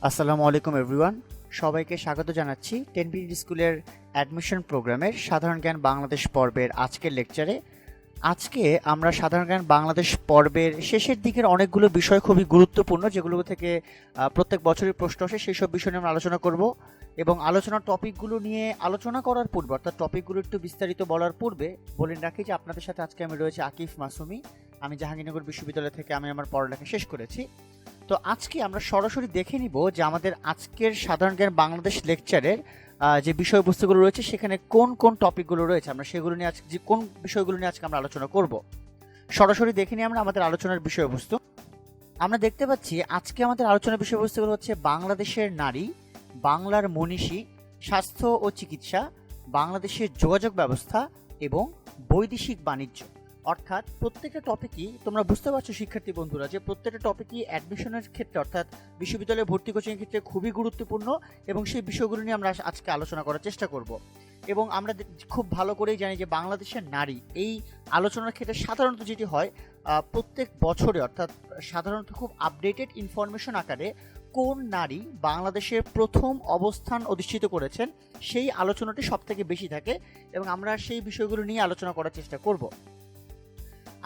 আসসালামু আলাইকুম এভরিওয়ান, সবাইকে স্বাগত জানাচ্ছি 10 মিনিট স্কুলের অ্যাডমিশন প্রোগ্রামের সাধারণ জ্ঞান বাংলাদেশ পর্বের আজকের লেকচারে। আজকে আমরা সাধারণ জ্ঞান বাংলাদেশ পর্বের শেষের দিকের অনেকগুলো বিষয় খুবই গুরুত্বপূর্ণ, যেগুলো থেকে প্রত্যেক বছরই প্রশ্ন আসে, সেই সব বিষয় নিয়ে আমরা আলোচনা করব। এবং আলোচনার টপিকগুলো নিয়ে আলোচনা করার পূর্বে, অর্থাৎ টপিকগুলো একটু বিস্তারিত বলার পূর্বে বলে রাখি যে আপনাদের সাথে আজকে আমি রয়েছে আকিফ মাসুমি। আমি জাহাঙ্গীরনগর বিশ্ববিদ্যালয় থেকে আমার পড়ালেখা শেষ করেছি। তো আজকে আমরা সরাসরি দেখে নিব যে আমাদের আজকের সাধারণ জ্ঞান বাংলাদেশ লেকচারের যে বিষয়বস্তুগুলো রয়েছে সেখানে কোন কোন টপিকগুলো রয়েছে, আমরা সেগুলো নিয়ে আজকে কোন বিষয়গুলো নিয়ে আজকে আমরা আলোচনা করব। সরাসরি দেখে নিই আমরা আমাদের আলোচনার বিষয়বস্তু। আমরা দেখতে পাচ্ছি আজকে আমাদের আলোচনার বিষয়বস্তুগুলো হচ্ছে বাংলাদেশের নারী, বাংলার মনীষী, স্বাস্থ্য ও চিকিৎসা, বাংলাদেশের যোগাযোগ ব্যবস্থা এবং বৈদেশিক বাণিজ্য। অর্থাৎ প্রত্যেকটা টপিকই তোমরা বুঝতে পারছো শিক্ষার্থী বন্ধুরা, যে প্রত্যেকটা টপিকই অ্যাডমিশনের ক্ষেত্রে অর্থাৎ বিশ্ববিদ্যালয়ে ভর্তি কোচিংয়ের ক্ষেত্রে খুবই গুরুত্বপূর্ণ, এবং সেই বিষয়গুলো নিয়ে আমরা আজকে আলোচনা করার চেষ্টা করব। এবং আমরা খুব ভালো করেই জানি যে বাংলাদেশের নারী এই আলোচনার ক্ষেত্রে সাধারণত যেটি হয়, প্রত্যেক বছরে অর্থাৎ সাধারণত খুব আপডেটেড ইনফরমেশন আকারে কোন নারী বাংলাদেশের প্রথম অবস্থান অধিষ্ঠিত করেছেন সেই আলোচনাটি সব থেকে বেশি থাকে, এবং আমরা সেই বিষয়গুলো নিয়ে আলোচনা করার চেষ্টা করব।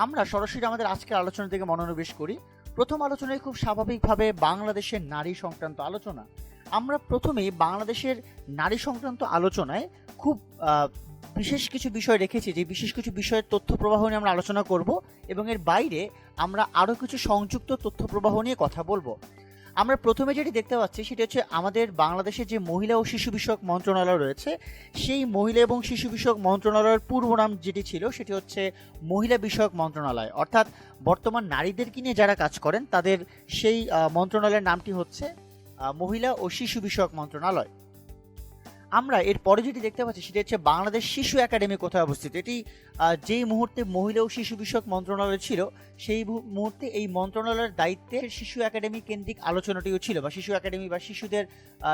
আমরা সরাসরি আমাদের আজকের আলোচনা থেকে মনোনিবেশ করি। প্রথম আলোচনায় খুব স্বাভাবিকভাবে বাংলাদেশের নারী সংক্রান্ত আলোচনা। আমরা প্রথমেই বাংলাদেশের নারী সংক্রান্ত আলোচনায় খুব বিশেষ কিছু বিষয় রেখেছি, যে বিশেষ কিছু বিষয়ের তথ্য প্রবাহ নিয়ে আমরা আলোচনা করব, এবং এর বাইরে আমরা আরও কিছু সংযুক্ত তথ্য প্রবাহ নিয়ে কথা বলবো। আমরা প্রথমে যেটি দেখতে পাচ্ছি সেটি হচ্ছে আমাদের বাংলাদেশের যে মহিলা ও শিশু বিষয়ক মন্ত্রণালয় রয়েছে, সেই মহিলা এবং শিশু বিষয়ক মন্ত্রণালয়ের পূর্ব নাম যেটি ছিল সেটি হচ্ছে মহিলা বিষয়ক মন্ত্রণালয়। অর্থাৎ বর্তমান নারীদেরকে নিয়ে যারা কাজ করেন তাদের সেই মন্ত্রণালয়ের নামটি হচ্ছে মহিলা ও শিশু বিষয়ক মন্ত্রণালয়। আমরা এর পরে যেটি দেখতে পাচ্ছি সেটি হচ্ছে বাংলাদেশ শিশু একাডেমি কোথায় অবস্থিত। এটি যেই মুহূর্তে মহিলা ও শিশু বিষয়ক মন্ত্রণালয় ছিল সেই মুহূর্তে এই মন্ত্রণালয়ের দায়িত্বে শিশু একাডেমি কেন্দ্রিক আলোচনাটিও ছিল, বা শিশু একাডেমি বা শিশুদের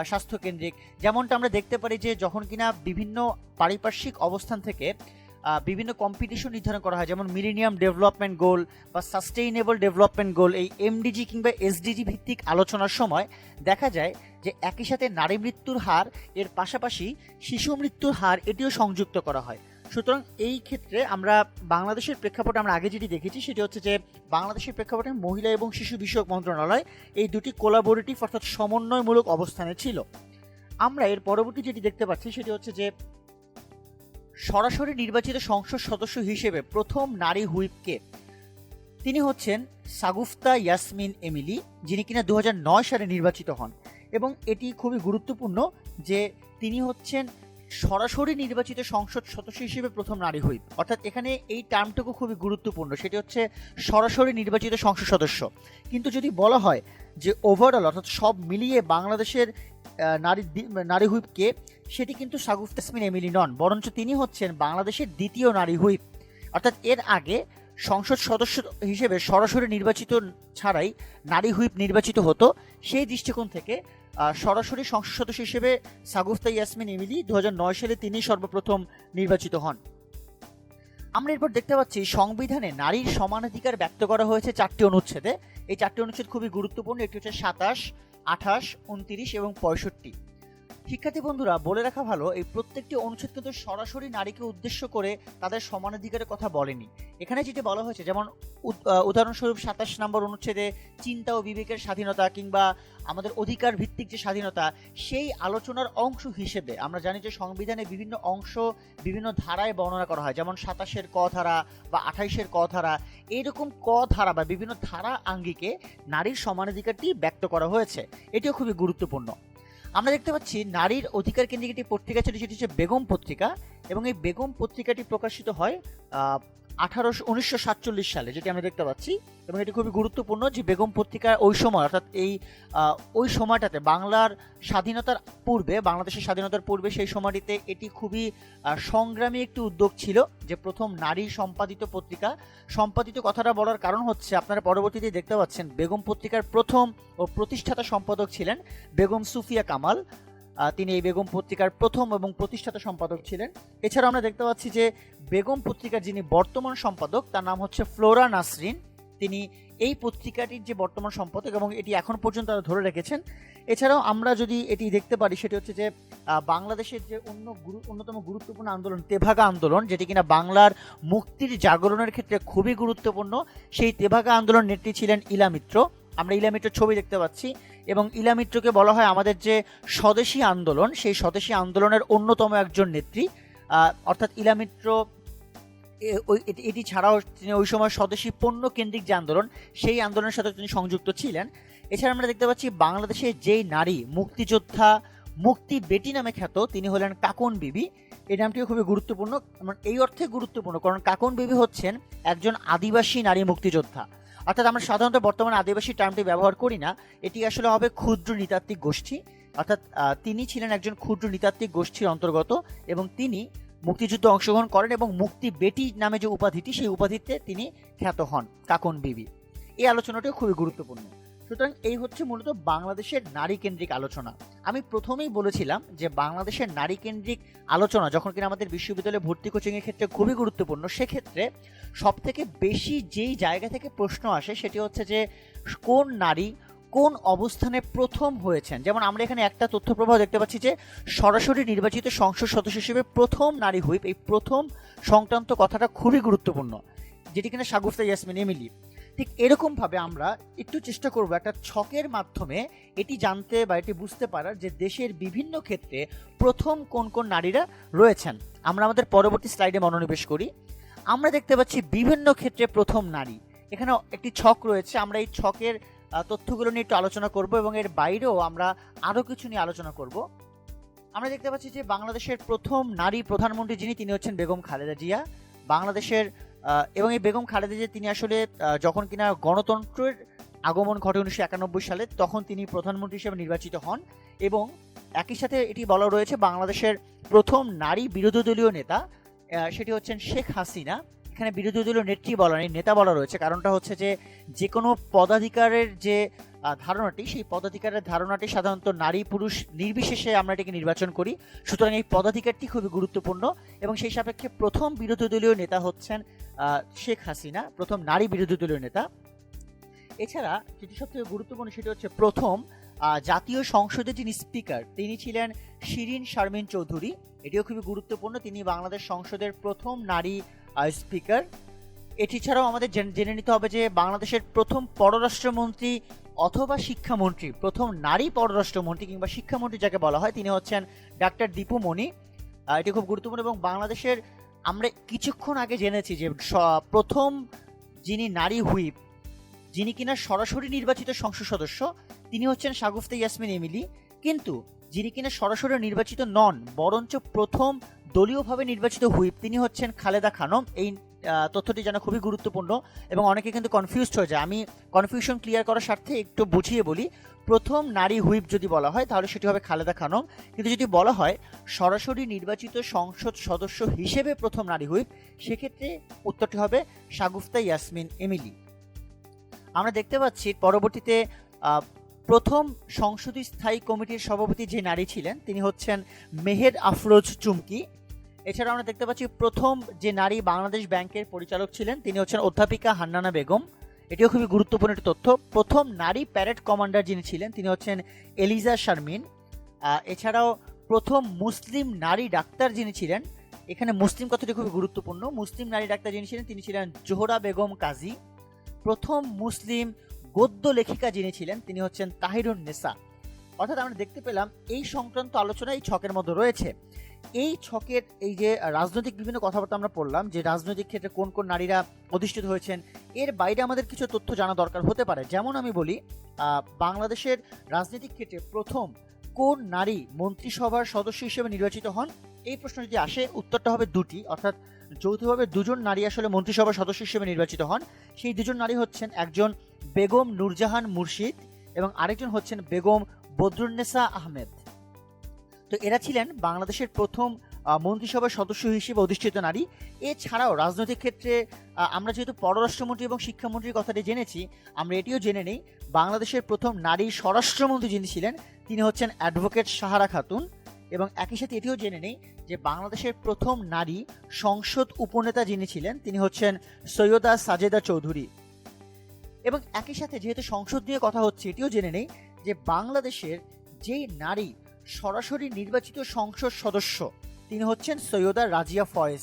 স্বাস্থ্য কেন্দ্রিক। যেমনটা আমরা দেখতে পারি যে যখন কিনা বিভিন্ন পারিপার্শ্বিক অবস্থান থেকে বিভিন্ন কম্পিটিশন নির্ধারণ করা হয়, যেমন মিলেনিয়াম ডেভেলপমেন্ট গোল বা সাস্টেইনেবল ডেভেলপমেন্ট গোল, এই এমডিজি কিংবা এসডিজি ভিত্তিক আলোচনার সময় দেখা যায় যে একই সাথে নারী মৃত্যুর হার এর পাশাপাশি শিশু মৃত্যুর হার এটিও সংযুক্ত করা হয়। সুতরাং এই ক্ষেত্রে আমরা বাংলাদেশের প্রেক্ষাপটে আমরা আগে যেটি দেখেছি সেটি হচ্ছে যে বাংলাদেশের প্রেক্ষাপটে মহিলা এবং শিশু বিষয়ক মন্ত্রণালয় এই দুটি কোলাবোরেটিভ অর্থাৎ সমন্বয়মূলক অবস্থানে ছিল। আমরা এর পরবর্তী যেটি দেখতে পাচ্ছি সেটি হচ্ছে যে সরাসরি নির্বাচিত সংসদ সদস্য হিসেবে প্রথম নারী হুইপকে, তিনি হচ্ছেন সাগুফতা ইয়াসমিন এমিলি, যিনি কিনা 2009 সালে নির্বাচিত হন। এবং এটি খুবই গুরুত্বপূর্ণ যে তিনি হচ্ছেন সরাসরি নির্বাচিত সংসদ সদস্য হিসেবে প্রথম নারী হুইপ। অর্থাৎ এখানে এই টার্মটুকু খুবই গুরুত্বপূর্ণ, সেটি হচ্ছে সরাসরি নির্বাচিত সংসদ সদস্য। কিন্তু যদি বলা হয় যে ওভারঅল অর্থাৎ সব মিলিয়ে বাংলাদেশের নারী হুইপকে, সেটি কিন্তু সাগুফতা ইয়াসমিন এমিলি নন, বরঞ্চ তিনি হচ্ছেন বাংলাদেশের দ্বিতীয় নারী হুইপ। অর্থাৎ এর আগে সংসদ সদস্য হিসেবে সরাসরি নির্বাচিত ছাড়াই নারী হুইপ নির্বাচিত হতো। সেই দৃষ্টিকোণ থেকে সরাসরি সংসদ সদস্য হিসেবে সাগুফতা ইয়াসমিন এমিলি 2009 সালে তিনি সর্বপ্রথম নির্বাচিত হন। আমরা এরপর দেখতে পাচ্ছি সংবিধানে নারীর সমানাধিকার ব্যক্ত করা হয়েছে 4টি অনুচ্ছেদে। এই 4টি অনুচ্ছেদ খুবই গুরুত্বপূর্ণ, এটি হচ্ছে 27, 28, 29 এবং 65। শিক্ষার্থী বন্ধুরা, বলে রাখা ভালো, এই প্রত্যেকটি অনুচ্ছেদ কিন্তু সরাসরি নারীকে উদ্দেশ্য করে তাদের সমানাধিকারের কথা বলেনি। এখানে যেটি বলা হয়েছে, যেমন উদাহরণস্বরূপ 27 নম্বর অনুচ্ছেদে চিন্তা ও বিবেকের স্বাধীনতা কিংবা আমাদের অধিকার ভিত্তিক যে স্বাধীনতা, সেই আলোচনার অংশ হিসেবে আমরা জানি যে সংবিধানে বিভিন্ন অংশ বিভিন্ন ধারায় বর্ণনা করা হয়, যেমন 27-এর ক ধারা বা 28-এর ক ধারা, এইরকম ক ধারা বা বিভিন্ন ধারা আঙ্গিকে নারীর সমানাধিকারটি ব্যক্ত করা হয়েছে। এটিও খুবই গুরুত্বপূর্ণ। আমরা দেখতে পাচ্ছি নারীর অধিকার কেন্দ্রিক একটি পত্রিকা ছিল, যেটি হচ্ছে বেগম পত্রিকা, এবং এই বেগম পত্রিকাটি প্রকাশিত হয় 1947 সালে, যেটি আমরা দেখতে পাচ্ছি। এবং এটি খুবই গুরুত্বপূর্ণ যে বেগম পত্রিকা ওই সময় অর্থাৎ ওই সময়টাতে বাংলার স্বাধীনতার পূর্বে, বাংলাদেশের স্বাধীনতার পূর্বে সেই সময়টিতে এটি খুবই সংগ্রামী একটি উদ্যোগ ছিল, যে প্রথম নারী সম্পাদিত পত্রিকা। সম্পাদিত কথাটা বলার কারণ হচ্ছে আপনারা পরবর্তীতে দেখতে পাচ্ছেন বেগম পত্রিকার প্রথম ও প্রতিষ্ঠাতা সম্পাদক ছিলেন বেগম সুফিয়া কামাল। তিনি এই বেগম পত্রিকার প্রথম এবং প্রতিষ্ঠাতা সম্পাদক ছিলেন। এছাড়া আমরা দেখতে পাচ্ছি যে বেগম পত্রিকার যিনি বর্তমান সম্পাদক তার নাম হচ্ছে ফ্লোরা নাসরিন। তিনি এই পত্রিকাটির যে বর্তমান সম্পাদক, এবং এটি এখন পর্যন্ত তারা ধরে রেখেছেন। এছাড়াও আমরা যদি এটি দেখতে পারি, সেটি হচ্ছে যে বাংলাদেশের যে অন্যতম গুরুত্বপূর্ণ আন্দোলন তেভাগা আন্দোলন, যেটি কিনা বাংলার মুক্তির জাগরণের ক্ষেত্রে খুবই গুরুত্বপূর্ণ, সেই তেভাগা আন্দোলন নেত্রী ছিলেন ইলা মিত্র। আমরা ইলা মিত্রের ছবি দেখতে পাচ্ছি, এবং ইলা মিত্রকে বলা হয় আমাদের যে স্বদেশী আন্দোলন, সেই স্বদেশী আন্দোলনের অন্যতম একজন নেত্রী। অর্থাৎ ইলা মিত্র এটি ছাড়াও তিনি ওই সময় স্বদেশী পণ্য কেন্দ্রিক যে আন্দোলন, সেই আন্দোলনের সাথে তিনি সংযুক্ত ছিলেন। এছাড়া আমরা দেখতে পাচ্ছি বাংলাদেশের যেই নারী মুক্তিযোদ্ধা, মুক্তি বেটি নামে খ্যাত, তিনি হলেন কাকন বিবি। এই নামটিও খুবই গুরুত্বপূর্ণ, এই অর্থে গুরুত্বপূর্ণ কারণ কাকন বিবি হচ্ছেন একজন আদিবাসী নারী মুক্তিযোদ্ধা। অর্থাৎ আমরা সাধারণত বর্তমানে আদিবাসী টার্মটি ব্যবহার করি না, এটি আসলে হবে ক্ষুদ্র নৃতাত্ত্বিক গোষ্ঠী। অর্থাৎ তিনি ছিলেন একজন ক্ষুদ্র নৃতাত্ত্বিক গোষ্ঠীর অন্তর্গত, এবং তিনি মুক্তিযুদ্ধে অংশগ্রহণ করেন, এবং মুক্তি বেটি নামে যে উপাধিটি, সেই উপাধিতে তিনি খ্যাত হন, কাকন বিবি। এই আলোচনাটিও খুবই গুরুত্বপূর্ণ। সুতরাং এই হচ্ছে মূলত বাংলাদেশের নারী কেন্দ্রিক আলোচনা। আমি প্রথমেই বলেছিলাম যে বাংলাদেশের নারী কেন্দ্রিক আলোচনা যখন কিনা আমাদের বিশ্ববিদ্যালয়ে ভর্তি কোচিংয়ের ক্ষেত্রে খুবই গুরুত্বপূর্ণ, সেক্ষেত্রে সব থেকে বেশি যেই জায়গা থেকে প্রশ্ন আসে সেটি হচ্ছে যে কোন নারী কোন অবস্থানে প্রথম হয়েছেন। যেমন আমরা এখানে একটা তথ্য প্রবাহ দেখতে পাচ্ছি যে সরাসরি নির্বাচিত সংসদ সদস্য হিসেবে প্রথম নারী হুইপ, এই প্রথম সংক্রান্ত কথাটা খুবই গুরুত্বপূর্ণ, যেটি কিনা শাগুফতা ইয়াসমিন এমিলি। ঠিক এরকমভাবে আমরা একটু চেষ্টা করব একটা ছকের মাধ্যমে এটি জানতে বা এটি বুঝতে পারার যে দেশের বিভিন্ন ক্ষেত্রে প্রথম কোন কোন নারীরা রয়েছেন। আমরা আমাদের পরবর্তী স্লাইডে মনোনিবেশ করি। আমরা দেখতে পাচ্ছি বিভিন্ন ক্ষেত্রে প্রথম নারী, এখানে একটি ছক রয়েছে। আমরা এই ছকের তথ্যগুলো নিয়ে একটু আলোচনা করব, এবং এর বাইরেও আমরা আরও কিছু নিয়ে আলোচনা করব। আমরা দেখতে পাচ্ছি যে বাংলাদেশের প্রথম নারী প্রধানমন্ত্রী যিনি, তিনি হচ্ছেন বেগম খালেদা জিয়া। বাংলাদেশের এবং এই বেগম খালেদা জিয়া তিনি আসলে যখন কিনা গণতন্ত্রের আগমন ঘটে 1991 সালে, তখন তিনি প্রধানমন্ত্রী হিসেবে নির্বাচিত হন। এবং একই সাথে এটি বলা রয়েছে বাংলাদেশের প্রথম নারী বিরোধী দলীয় নেতা, সেটি হচ্ছেন শেখ হাসিনা। এখানে বিরোধী দলীয় নেত্রী বলা নেই, নেতা বলা রয়েছে। কারণটা হচ্ছে যে কোনো পদাধিকারের যে ধারণাটি, সেই পদাধিকারের ধারণাটি সাধারণত নারী পুরুষ নির্বিশেষে আমরা এটিকে নির্বাচন করি। সুতরাং এই পদাধিকারটি খুবই গুরুত্বপূর্ণ, এবং সেই সাপেক্ষে প্রথম বিরোধী দলীয় নেতা হচ্ছেন শেখ হাসিনা, প্রথম নারী বিরোধী দলীয় নেতা। এছাড়া যেটি সবথেকে গুরুত্বপূর্ণ সেটি হচ্ছে প্রথম জাতীয় সংসদের যিনি স্পিকার, তিনি ছিলেন শিরিন শারমিন চৌধুরী। এটিও খুবই গুরুত্বপূর্ণ, তিনি বাংলাদেশ সংসদের প্রথম নারী স্পিকার। এটি ছাড়াও আমাদের জেনে নিতে হবে যে বাংলাদেশের প্রথম পররাষ্ট্রমন্ত্রী অথবা শিক্ষামন্ত্রী, প্রথম নারী পররাষ্ট্রমন্ত্রী কিংবা শিক্ষামন্ত্রী যাকে বলা হয়, তিনি হচ্ছেন ডাক্তার দীপু মনি। এটি খুব গুরুত্বপূর্ণ। এবং বাংলাদেশের আমরা কিছুক্ষণ আগে জেনেছি যে প্রথম যিনি নারী হুইপ, যিনি কিনা সরাসরি নির্বাচিত সংসদ সদস্য, তিনি হচ্ছেন শাগুফতা ইয়াসমিন এমিলি। কিন্তু যিনি কিনা সরাসরি নির্বাচিত নন, বরঞ্চ প্রথম দলীয়ভাবে নির্বাচিত হুইপ, তিনি হচ্ছেন খালেদা খানম। এই তথ্যটি জানা খুবই গুরুত্বপূর্ণ, এবং অনেকে কিন্তু কনফিউজড হয়ে যায়। আমি কনফিউশন ক্লিয়ার করার স্বার্থে একটু বুঝিয়ে বলি। প্রথম নারী হুইপ যদি বলা হয় তাহলে সেটি হবে খালেদা খানম, কিন্তু যদি বলা হয় সরাসরি নির্বাচিত সংসদ সদস্য হিসেবে প্রথম নারী হুইপ, সেক্ষেত্রে উত্তরটি হবে শাগুফতা ইয়াসমিন এমিলি। আমরা দেখতে পাচ্ছি পরবর্তীতে প্রথম সংসদীয় স্থায়ী কমিটির সভাপতি যে নারী ছিলেন, তিনি হচ্ছেন মেহের আফরোজ চুমকি। এছাড়া আমরা দেখতে পাচ্ছি প্রথম যে নারী বাংলাদেশ ব্যাংকের পরিচালক ছিলেন, তিনি হচ্ছেন অধ্যাপিকা হান্নানা বেগম। এটিও খুবই গুরুত্বপূর্ণ একটি তথ্য। প্রথম নারী প্যারেড কমান্ডার যিনি ছিলেন, তিনি হচ্ছেন এলিজা শারমিন। এছাড়াও প্রথম মুসলিম নারী ডাক্তার যিনি ছিলেন, এখানে মুসলিম কথাটি খুবই গুরুত্বপূর্ণ, মুসলিম নারী ডাক্তার যিনি ছিলেন, তিনি ছিলেন জোহরা বেগম কাজী। প্রথম মুসলিম গদ্য লেখিকা যিনি ছিলেন, তিনি হচ্ছেন তাহিরুন নেসা। অর্থাৎ আমরা দেখতে পেলাম এই সংক্রান্ত আলোচনা এই ছকের মধ্যে রয়েছে। এই ছকের এই যে রাজনৈতিক বিভিন্ন কথাবার্তা আমরা পড়লাম, যে রাজনৈতিক ক্ষেত্রে কোন কোন নারীরা অধিষ্ঠিত হয়েছেন, এর বাইরে আমাদের কিছু তথ্য জানা দরকার হতে পারে। যেমন আমি বলি, বাংলাদেশের রাজনৈতিক ক্ষেত্রে প্রথম কোন নারী মন্ত্রিসভার সদস্য হিসেবে নির্বাচিত হন, এই প্রশ্ন যদি আসে উত্তরটা হবে দুটি। অর্থাৎ যৌথভাবে দুজন নারী আসলে মন্ত্রিসভার সদস্য হিসেবে নির্বাচিত হন। সেই দুজন নারী হচ্ছেন একজন বেগম নূরজাহান মুর্শিদ এবং আরেকজন হচ্ছেন বেগম বদরুন্নেসা আহমেদ। তো এরা ছিলেন বাংলাদেশের প্রথম মন্ত্রিসভার সদস্য হিসেবে অধিষ্ঠিত নারী। এছাড়াও রাজনৈতিক ক্ষেত্রে আমরা যেহেতু পররাষ্ট্রমন্ত্রী এবং শিক্ষামন্ত্রীর কথাটি জেনেছি, আমরা এটিও জেনে নেই বাংলাদেশের প্রথম নারী স্বরাষ্ট্রমন্ত্রী যিনি ছিলেন, তিনি হচ্ছেন অ্যাডভোকেট সাহারা খাতুন। এবং একই সাথে এটিও জেনে নেই যে বাংলাদেশের প্রথম নারী সংসদ উপনেতা যিনি ছিলেন, তিনি হচ্ছেন সৈয়দা সাজেদা চৌধুরী। এবং একই সাথে যেহেতু সংসদ নিয়ে কথা হচ্ছে, এটিও জেনে নেই যে বাংলাদেশের যেই নারী সরাসরি নির্বাচিত সংসদ সদস্য তিনি হচ্ছেন সৈয়দা রাজিয়া ফয়েজ।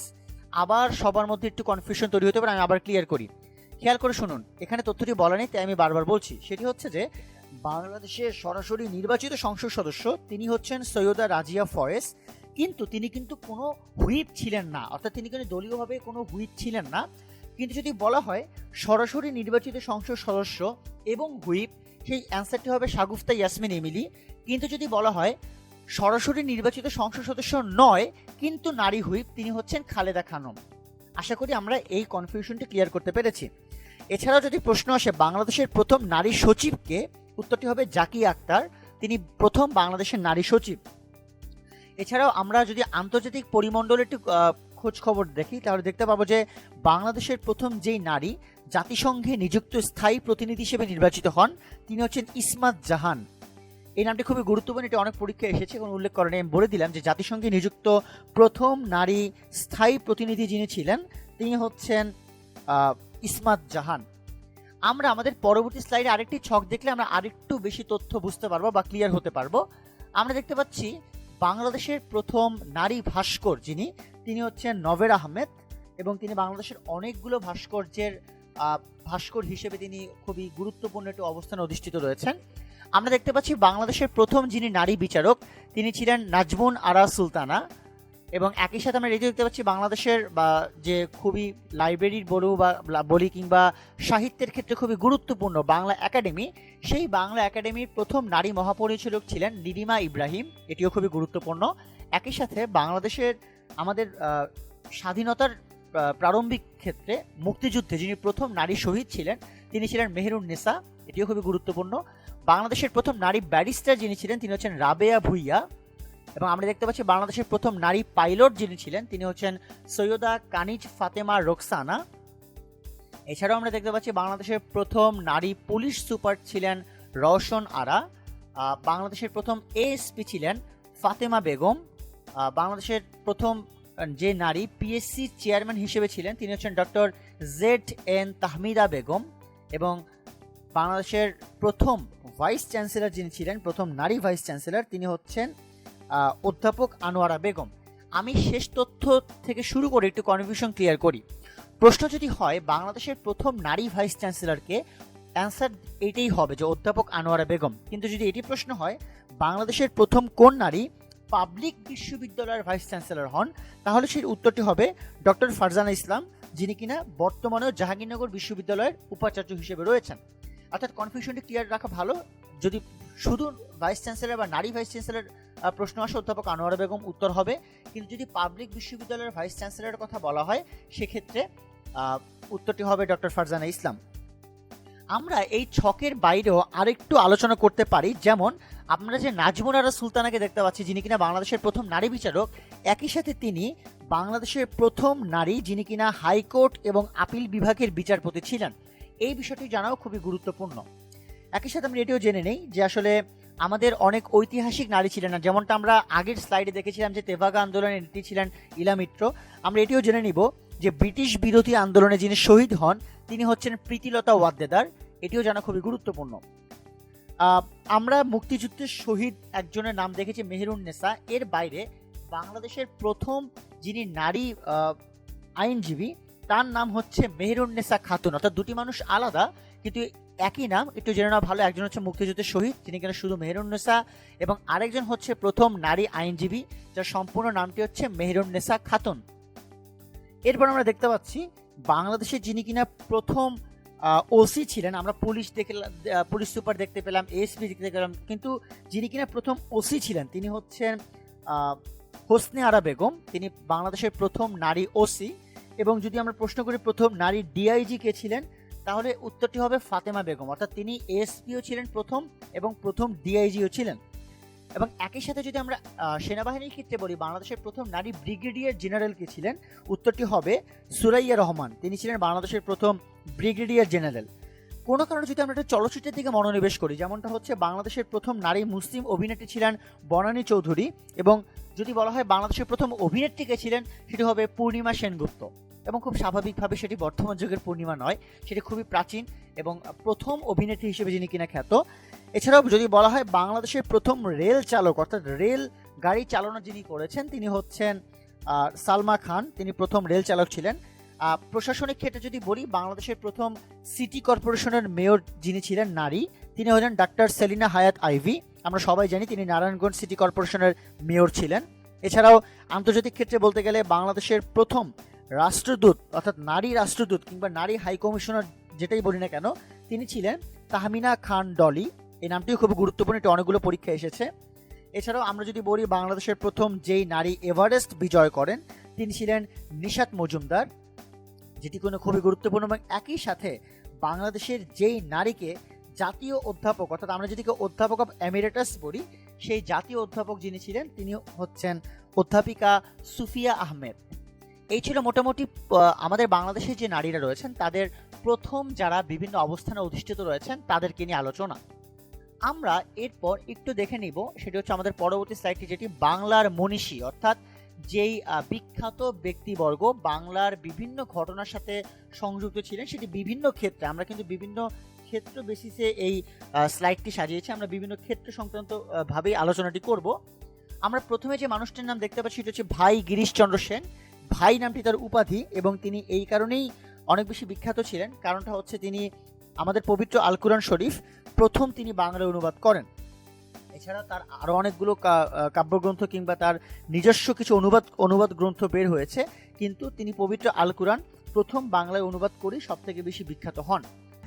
আবার সবার মধ্যে একটু কনফিউশন তৈরি হতে পারে, আমি আবার ক্লিয়ার করি, খেয়াল করে শুনুন। এখানে তথ্যটি বলা নেই, তাই আমি বারবার বলছি। সেটি হচ্ছে যে বাংলাদেশের সরাসরি নির্বাচিত সংসদ সদস্য তিনি হচ্ছেন সৈয়দা রাজিয়া ফয়েজ, কিন্তু তিনি কিন্তু কোনো হুইপ ছিলেন না, অর্থাৎ তিনি কিন্তু দলীয়ভাবে কোনো হুইপ ছিলেন না। কিন্তু যদি বলা হয় সরাসরি নির্বাচিত সংসদ সদস্য এবং হুইপ, সেই অ্যান্সারটি হবে শাগুফতা ইয়াসমিন এমিলি। কিন্তু যদি বলা হয় সরাসরি নির্বাচিত সংসদ সদস্য নয় কিন্তু নারী হুইপ, তিনি হচ্ছেন খালেদা খানম। আশা করি আমরা এই কনফিউশনটি ক্লিয়ার করতে পেরেছি। এছাড়াও যদি প্রশ্ন আসে বাংলাদেশের প্রথম নারী সচিবকে, উত্তরটি হবে জাকিয়া আক্তার, তিনি প্রথম বাংলাদেশের নারী সচিব। এছাড়াও আমরা যদি আন্তর্জাতিক পরিমণ্ডলের একটু খোঁজ খবর দেখি, তাহলে দেখতে পাবো যে বাংলাদেশের প্রথম যেই নারী জাতিসংঘে নিযুক্ত স্থায়ী প্রতিনিধি হিসেবে নির্বাচিত হন তিনি হচ্ছেন ইসমাত জাহান। এই নামটি খুবই গুরুত্বপূর্ণ, এটা অনেক পরীক্ষায় এসেছে এবং উল্লেখ করেন। আমি বলে দিলাম যে জাতিসংঘে নিযুক্ত প্রথম নারী স্থায়ী প্রতিনিধি যিনি ছিলেন তিনি হচ্ছেন ইসমাত জাহান। আমরা আমাদের পরবর্তী স্লাইডে আরেকটি ছক দেখলে আমরা আরেকটু বেশি তথ্য বুঝতে পারবো বা ক্লিয়ার হতে পারবো। আমরা দেখতে পাচ্ছি বাংলাদেশের প্রথম নারী ভাস্কর যিনি, তিনি হচ্ছেন নভের আহমেদ, এবং তিনি বাংলাদেশের অনেকগুলো ভাস্কর্যের ভাস্কর হিসেবে তিনি খুবই গুরুত্বপূর্ণ একটি অবস্থানে অধিষ্ঠিত রয়েছেন। আমরা দেখতে পাচ্ছি বাংলাদেশের প্রথম যিনি নারী বিচারক তিনি ছিলেন নাজমুন আরা সুলতানা, এবং একই সাথে আমরা দেখতে পাচ্ছি বাংলাদেশের বা যে খুবই লাইব্রেরির বলি কিংবা সাহিত্যের ক্ষেত্রে খুবই গুরুত্বপূর্ণ বাংলা একাডেমি, সেই বাংলা একাডেমির প্রথম নারী মহাপরিচালক ছিলেন নিরিমা ইব্রাহিম, এটিও খুবই গুরুত্বপূর্ণ। একই সাথে বাংলাদেশের আমাদের স্বাধীনতার প্রারম্ভিক ক্ষেত্রে মুক্তিযুদ্ধে যিনি প্রথম নারী শহীদ ছিলেন তিনি ছিলেন মেহেরুন্নেসা, এটিও খুবই গুরুত্বপূর্ণ। বাংলাদেশের প্রথম নারী ব্যারিস্টার যিনি ছিলেন তিনি হচ্ছেন রাবেয়া ভুইয়া, এবং আমরা দেখতে পাচ্ছি বাংলাদেশের প্রথম নারী পাইলট যিনি ছিলেন তিনি হচ্ছেন সৈয়দা কানিজ ফাতেমা রোকসানা। এছাড়াও আমরা দেখতে পাচ্ছি বাংলাদেশের প্রথম নারী পুলিশ সুপার ছিলেন রওশন আরা। বাংলাদেশের প্রথম এএসপি ছিলেন ফাতেমা বেগম। বাংলাদেশের প্রথম যে নারী পিএসসি চেয়ারম্যান হিসেবে ছিলেন তিনি হচ্ছেন ডক্টর ZN তাহমিদা বেগম, এবং বাংলাদেশের প্রথম ভাইস চ্যান্সেলর যিনি ছিলেন, প্রথম নারী ভাইস চ্যান্সেলর তিনি হচ্ছেন অধ্যাপক আনোয়ারা বেগম। আমি শেষ তথ্য থেকে শুরু করে একটু কনফিউশন ক্লিয়ার করি। প্রশ্ন যদি হয় বাংলাদেশের প্রথম নারী ভাইস চ্যান্সেলরকে, অ্যান্সার এটাই হবে যে অধ্যাপক আনোয়ারা বেগম। কিন্তু যদি এটি প্রশ্ন হয় বাংলাদেশের প্রথম কোন নারী পাবলিক বিশ্ববিদ্যালয়ের ভাইস চ্যান্সেলর হন, তাহলে সেই উত্তরটি হবে ডক্টর ফারজানা ইসলাম, যিনি কিনা বর্তমানেও জাহাঙ্গীরনগর বিশ্ববিদ্যালয়ের উপাচার্য হিসেবে রয়েছেন। অর্থাৎ কনফিউশনটি ক্লিয়ার রাখা ভালো। যদি শুধু ভাইস চ্যান্সেলর বা নারী ভাইস চ্যান্সেলর প্রশ্ন আসে অধ্যাপক আনোয়ারা বেগম উত্তর হবে, কিন্তু যদি পাবলিক বিশ্ববিদ্যালয়ের ভাইস চ্যান্সেলরের কথা বলা হয় সেক্ষেত্রে উত্তরটি হবে ডক্টর ফারজানা ইসলাম। আমরা এই ছকের বাইরেও আরেকটু আলোচনা করতে পারি, যেমন আমরা যে নাজমুন আরা সুলতানাকে দেখতে পাচ্ছি যিনি কিনা বাংলাদেশের প্রথম নারী বিচারক, একই সাথে তিনি বাংলাদেশের প্রথম নারী যিনি কিনা হাইকোর্ট এবং আপিল বিভাগের বিচারপতি ছিলেন। এই বিষয়টি জানাও খুবই গুরুত্বপূর্ণ। একই সাথে আমরা এটিও জেনে নেই যে আসলে আমাদের অনেক ঐতিহাসিক নারী ছিলেন না, যেমনটা আমরা আগের স্লাইডে দেখেছিলাম যে তেভাগা আন্দোলনের নেত্রী ছিলেন ইলা মিত্র। আমরা এটিও জেনে নিব যে ব্রিটিশ বিরোধী আন্দোলনে যিনি শহীদ হন তিনি হচ্ছেন প্রীতিলতা ওয়াদ্দেদার, এটিও জানা খুবই গুরুত্বপূর্ণ। আমরা মুক্তিযুদ্ধের শহীদ একজনের নাম দেখেছি মেহেরুন্নেসা, এর বাইরে বাংলাদেশের প্রথম যিনি নারী আইনজীবী তার নাম হচ্ছে মেহেরুন্নেসা খাতুন, অর্থাৎ দুটি মানুষ আলাদা কিন্তু একই নাম, একটু জেনে নেওয়া ভালো। একজন হচ্ছে মুক্তিযুদ্ধের শহীদ যিনি কিনা শুধু মেহেরুন্নেসা, এবং আরেকজন হচ্ছে প্রথম নারী আইনজীবী যার সম্পূর্ণ নামটি হচ্ছে মেহেরুন্নেসা খাতুন। এরপর আমরা দেখতে পাচ্ছি বাংলাদেশের যিনি কিনা প্রথম ওসি ছিলেন, আমরা পুলিশ সুপার দেখতে পেলাম, এএসপি দেখতে পেলাম, কিন্তু যিনি কিনা প্রথম ওসি ছিলেন তিনি হচ্ছেন হোসনে আরা বেগম, তিনি বাংলাদেশের প্রথম নারী ওসি। এবং যদি আমরা প্রশ্ন করি প্রথম নারী ডিআইজি কে ছিলেন, তাহলে উত্তরটি হবে ফাতেমা বেগম, অর্থাৎ তিনি এএসপিও ছিলেন প্রথম এবং প্রথম ডিআইজিও ছিলেন। এবং একই সাথে যদি আমরা সেনাবাহিনীর ক্ষেত্রে বলি বাংলাদেশের প্রথম নারী ব্রিগেডিয়ার জেনারেল কে ছিলেন, উত্তরটি হবে সুরাইয়া রহমান, তিনি ছিলেন বাংলাদেশের প্রথম ব্রিগেডিয়ার জেনারেল। কোনো কারণে যদি আমরা একটা চলচ্চিত্রের দিকে মনোনিবেশ করি, যেমনটা হচ্ছে বাংলাদেশের প্রথম নারী মুসলিম অভিনেত্রী ছিলেন বনানী চৌধুরী, এবং যদি বলা হয় বাংলাদেশের প্রথম অভিনেত্রী কে ছিলেন সেটি হবে পূর্ণিমা সেনগুপ্ত। এবং খুব স্বাভাবিকভাবে সেটি বর্তমান যুগের পূর্ণিমা নয়, সেটি খুবই প্রাচীন এবং প্রথম অভিনেত্রী হিসেবে যিনি কিনা খ্যাত। এছাড়াও যদি বলা হয় বাংলাদেশের প্রথম রেল চালক অর্থাৎ রেল গাড়ি চালনা যিনি করেছেন তিনি হচ্ছেন সালমা খান, তিনি প্রথম রেল চালক ছিলেন। প্রশাসনিক ক্ষেত্রে যদি বলি, বাংলাদেশের প্রথম সিটি কর্পোরেশনের মেয়র যিনি ছিলেন নারী, তিনি হলেন ডাক্তার সেলিনা হায়াত আইভি। আমরা সবাই জানি তিনি নারায়ণগঞ্জ সিটি কর্পোরেশনের মেয়র ছিলেন। এছাড়াও আন্তর্জাতিক ক্ষেত্রে বলতে গেলে বাংলাদেশের প্রথম রাষ্ট্রদূত অর্থাৎ নারী রাষ্ট্রদূত কিংবা নারী হাই কমিশনার যেটাই বলি না কেন, তিনি ছিলেন তাহমিনা খান ডলি। এই নামটিও খুব গুরুত্বপূর্ণ, এটি অনেকগুলো পরীক্ষা এসেছে। এছাড়াও আমরা যদি বলি বাংলাদেশের প্রথম যেই নারী এভারেস্ট বিজয় করেন তিনি ছিলেন নিশাত মজুমদার, যেটি কোনো খুবই গুরুত্বপূর্ণ। এবং একই সাথে বাংলাদেশের যেই নারীকে জাতীয় অধ্যাপক অর্থাৎ আমরা যদি অধ্যাপক অফ এমিরেটাস বলি, সেই জাতীয় অধ্যাপক যিনি ছিলেন তিনি হচ্ছেন অধ্যাপিকা সুফিয়া আহমেদ। এই ছিল মোটামুটি আমাদের বাংলাদেশের যে নারীরা রয়েছেন তাদের প্রথম যারা বিভিন্ন অবস্থানে অধিষ্ঠিত রয়েছেন তাদেরকে নিয়ে আলোচনা। আমরা এরপর একটু দেখে নিব, সেটি হচ্ছে আমাদের পরবর্তী স্লাইডটি, যেটি বাংলার মনীষী অর্থাৎ যেই বিখ্যাত ব্যক্তিবর্গ বাংলার বিভিন্ন ঘটনার সাথে সংযুক্ত ছিলেন, সেটি বিভিন্ন ক্ষেত্রে। আমরা কিন্তু বিভিন্ন ক্ষেত্র বেসিসে এই স্লাইডটি সাজিয়েছি, আমরা বিভিন্ন ক্ষেত্র সংক্রান্ত ভাবেই আলোচনাটি করব। আমরা প্রথমে যে মানুষটির নাম দেখতে পাচ্ছি সেটা হচ্ছে ভাই গিরিশচন্দ্র সেন। ভাই নামটি তার উপাধি এবং তিনি এই কারণেই অনেক বেশি বিখ্যাত ছিলেন, কারণটা হচ্ছে তিনি আমাদের পবিত্র আল কুরআন শরীফ প্রথম তিনি বাংলায় অনুবাদ করেন। এছাড়া তার আরও অনেকগুলো কাব্যগ্রন্থ কিংবা তার নিজস্ব কিছু অনুবাদ গ্রন্থ বের হয়েছে, কিন্তু তিনি পবিত্র আল কুরআন প্রথম বাংলায় অনুবাদ করে সবথেকে বেশি বিখ্যাত হন।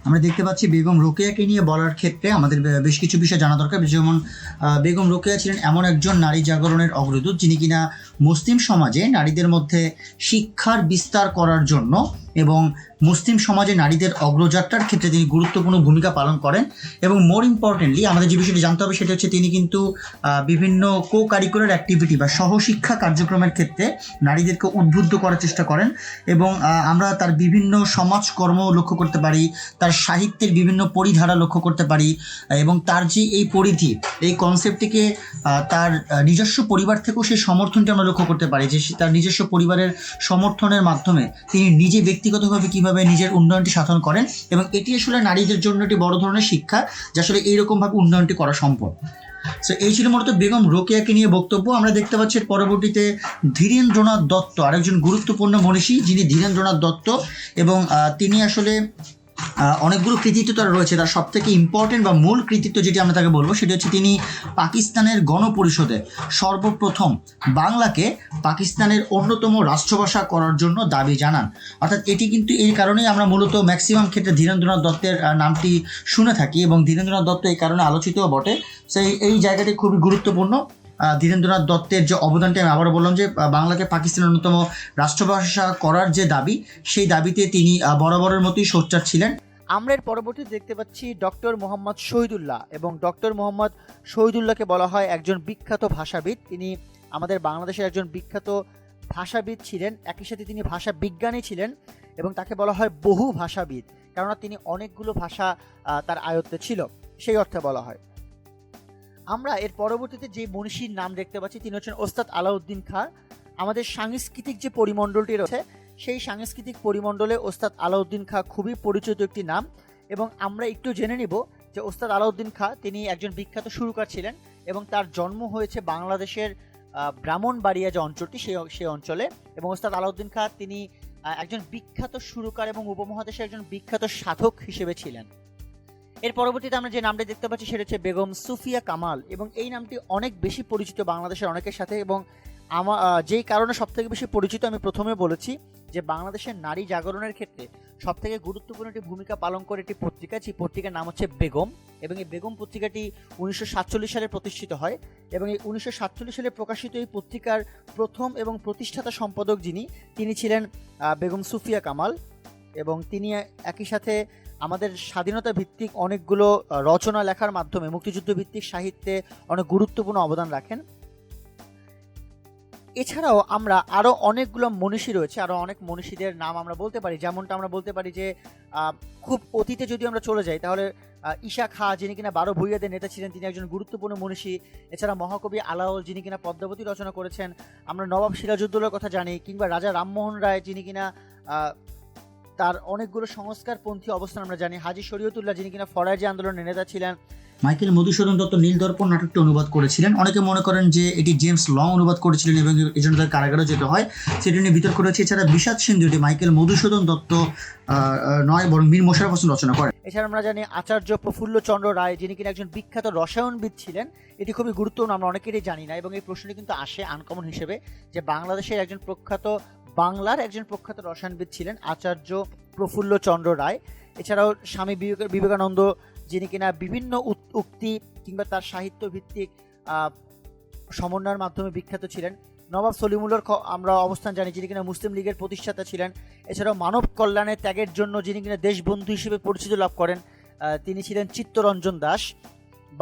আমরা দেখতে পাচ্ছি বেগম রোকেয়াকে নিয়ে বলার ক্ষেত্রে আমাদের বেশ কিছু বিষয় জানা দরকার। যেমন বেগম রোকেয়া ছিলেন এমন একজন নারী জাগরণের অগ্রদূত যিনি কিনা মুসলিম সমাজে নারীদের মধ্যে শিক্ষার বিস্তার করার জন্য এবং মুসলিম সমাজে নারীদের অগ্রযাত্রার ক্ষেত্রে তিনি গুরুত্বপূর্ণ ভূমিকা পালন করেন। এবং মোর ইম্পর্টেন্টলি আমাদের যে বিষয়টি জানতে হবে সেটা হচ্ছে তিনি কিন্তু বিভিন্ন কো কারিকুলার অ্যাক্টিভিটি বা সহশিক্ষা কার্যক্রমের ক্ষেত্রে নারীদেরকে উদ্বুদ্ধ করার চেষ্টা করেন। এবং আমরা তার বিভিন্ন সমাজকর্ম লক্ষ্য করতে পারি, তার সাহিত্যের বিভিন্ন পরিধারা লক্ষ্য করতে পারি এবং তার যে এই পরিধি, এই কনসেপ্টটিকে তার নিজস্ব পরিবার থেকেও সেই সমর্থনটি আমরা লক্ষ্য করতে পারি, যে তার নিজস্ব পরিবারের সমর্থনের মাধ্যমে তিনি নিজে ব্যক্তিগতভাবে কীভাবে নিজের উন্নয়নটি সাধন করেন। এবং এটি আসলে নারীদের জন্য একটি বড় ধরনের শিক্ষা যে আসলে এইরকমভাবে উন্নয়নটি করা সম্ভব। সো এই ছিল মূলত বেগম রোকেয়াকে নিয়ে বক্তব্য। আমরা দেখতে পাচ্ছি পরবর্তীতে ধীরেন্দ্রনাথ দত্ত, আরেকজন গুরুত্বপূর্ণ মনীষী যিনি ধীরেন্দ্রনাথ দত্ত, এবং তিনি আসলে অনেকগুলো কৃতিত্ব তার রয়েছে। তার সব থেকে ইম্পর্টেন্ট বা মূল কৃতিত্ব যেটি আমরা তাকে বলবো সেটি হচ্ছে তিনি পাকিস্তানের গণপরিষদে সর্বপ্রথম বাংলাকে পাকিস্তানের অন্যতম রাষ্ট্রভাষা করার জন্য দাবি জানান। অর্থাৎ এটি কিন্তু এই কারণেই আমরা মূলত ম্যাক্সিমাম ক্ষেত্রে ধীরেন্দ্রনাথ দত্তের নামটি শুনে থাকি এবং ধীরেন্দ্রনাথ দত্ত এই কারণে আলোচিতও বটে। সেই এই জায়গাটি খুবই গুরুত্বপূর্ণ। ধীরেন্দ্রনাথ দত্তের যে অবদানটি আমি আবারও বললাম যে বাংলাকে পাকিস্তানের অন্যতম রাষ্ট্রভাষা করার যে দাবি, সেই দাবিতে তিনি বরাবরের মতোই সোচ্চার ছিলেন। আমরা এর পরবর্তীতে দেখতে পাচ্ছি ডক্টর মোহাম্মদ শহীদুল্লাহ, এবং ডক্টর মোহাম্মদ শহীদুল্লাহকে বলা হয় একজন বিখ্যাত ভাষাবিদ। তিনি আমাদের বাংলাদেশের একজন বিখ্যাত ভাষাবিদ ছিলেন, একই সাথে তিনি ভাষা বিজ্ঞানী ছিলেন এবং তাকে বলা হয় বহু ভাষাবিদ, কেননা তিনি অনেকগুলো ভাষা তার আয়ত্তে ছিল, সেই অর্থে বলা হয়। আমরা এর পরবর্তীতে যে মনীষীর নাম দেখতে পাচ্ছি তিনি হচ্ছেন ওস্তাদ আলাউদ্দিন খাঁ। আমাদের সাংস্কৃতিক যে পরিমণ্ডলটি রয়েছে সেই সাংস্কৃতিক পরিমণ্ডলে ওস্তাদ আলাউদ্দিন খাঁ খুবই পরিচিত একটি নাম। এবং আমরা একটু জেনে নিব যে ওস্তাদ আলাউদ্দিন খাঁ তিনি একজন বিখ্যাত সুরকার ছিলেন এবং তার জন্ম হয়েছে বাংলাদেশের ব্রাহ্মণবাড়িয়া যে অঞ্চলটি সেই অঞ্চলে। এবং ওস্তাদ আলাউদ্দিন খাঁ তিনি একজন বিখ্যাত সুরকার এবং উপমহাদেশের একজন বিখ্যাত সাধক হিসেবে ছিলেন। এর পরবর্তীতে আমরা যে নামটি দেখতে পাচ্ছি সেটা হচ্ছে বেগম সুফিয়া কামাল, এবং এই নামটি অনেক বেশি পরিচিত বাংলাদেশের অনেকের সাথে। এবং যেই কারণে সবথেকে বেশি পরিচিত আমি প্রথমে বলেছি যে বাংলাদেশের নারী জাগরণের ক্ষেত্রে সবথেকে গুরুত্বপূর্ণ একটি ভূমিকা পালন করে একটি পত্রিকা, যে পত্রিকার নাম হচ্ছে বেগম। এবং এই বেগম পত্রিকাটি 1947 সালে প্রতিষ্ঠিত হয় এবং এই 1947 সালে প্রকাশিত এই পত্রিকার প্রথম এবং প্রতিষ্ঠাতা সম্পাদক তিনি ছিলেন বেগম সুফিয়া কামাল। এবং তিনি একই সাথে আমাদের স্বাধীনতা ভিত্তিক অনেকগুলো রচনা লেখার মাধ্যমে মুক্তিযুদ্ধ ভিত্তিক সাহিত্যে অনেক গুরুত্বপূর্ণ অবদান রাখেন। এছাড়াও আমরা আরও অনেকগুলো মনীষী রয়েছে, আরও অনেক মনীষীদের নাম আমরা বলতে পারি। যেমনটা আমরা বলতে পারি যে খুব অতীতে যদি আমরা চলে যাই তাহলে ঈশা খাঁ, যিনি কিনা 12 ভূঁইয়াদের নেতা ছিলেন, তিনি একজন গুরুত্বপূর্ণ মনীষী। এছাড়া মহাকবি আলাওল, যিনি কিনা পদ্মাবতী রচনা করেছেন। আমরা নবাব সিরাজউদ্দৌলার কথা জানি, কিংবা রাজা রামমোহন রায়, যিনি কিনা আহ, তার অনেকগুলো সংস্কারপন্থী অবস্থান আমরা জানি। হাজী শরীয়তুল্লাহ, যিনি কিনা ফরাজি আন্দোলনের নেতা ছিলেন। মাইকেল মধুসূদন দত্ত নীলদর্পণ নাটকটি অনুবাদ করেছিলেন। অনেকে মনে করেন যে এটি জেমস লং অনুবাদ করেছিলেন এবং এই জন্য তার কারাগারে যেতে হয়, সেটি নিয়ে বিতর্ক রয়েছে। এছাড়া বিষাদ সিন্ধু এটি মাইকেল মধুসূদন দত্ত নয় বরং মীর মোশাররফ হোসেন রচনা করেন। এছাড়া আমরা জানি আচার্য প্রফুল্লচন্দ্র রায়, যিনি কিনা একজন বিখ্যাত রসায়নবিদ ছিলেন। এটি খুবই গুরুত্বপূর্ণ, আমরা অনেকেরই জানি না, এবং এই প্রশ্নটি কিন্তু আসে আনকমন হিসেবে, যে বাংলাদেশের বাংলার একজন প্রখ্যাত রসায়নবিদ ছিলেন আচার্য প্রফুল্লচন্দ্র রায়। এছাড়াও স্বামী বিবেকানন্দ, যিনি কিনা বিভিন্ন উক্তি কিংবা তার সাহিত্য ভিত্তিক সমন্বয়ের মাধ্যমে বিখ্যাত ছিলেন। নবাব সলিমুল্লাহর আমরা অবস্থান জানি, যিনি কিনা মুসলিম লীগের প্রতিষ্ঠাতা ছিলেন। এছাড়াও মানব কল্যাণের ত্যাগের জন্য যিনি কিনা দেশবন্ধু হিসেবে পরিচিতি লাভ করেন, তিনি ছিলেন চিত্তরঞ্জন দাস।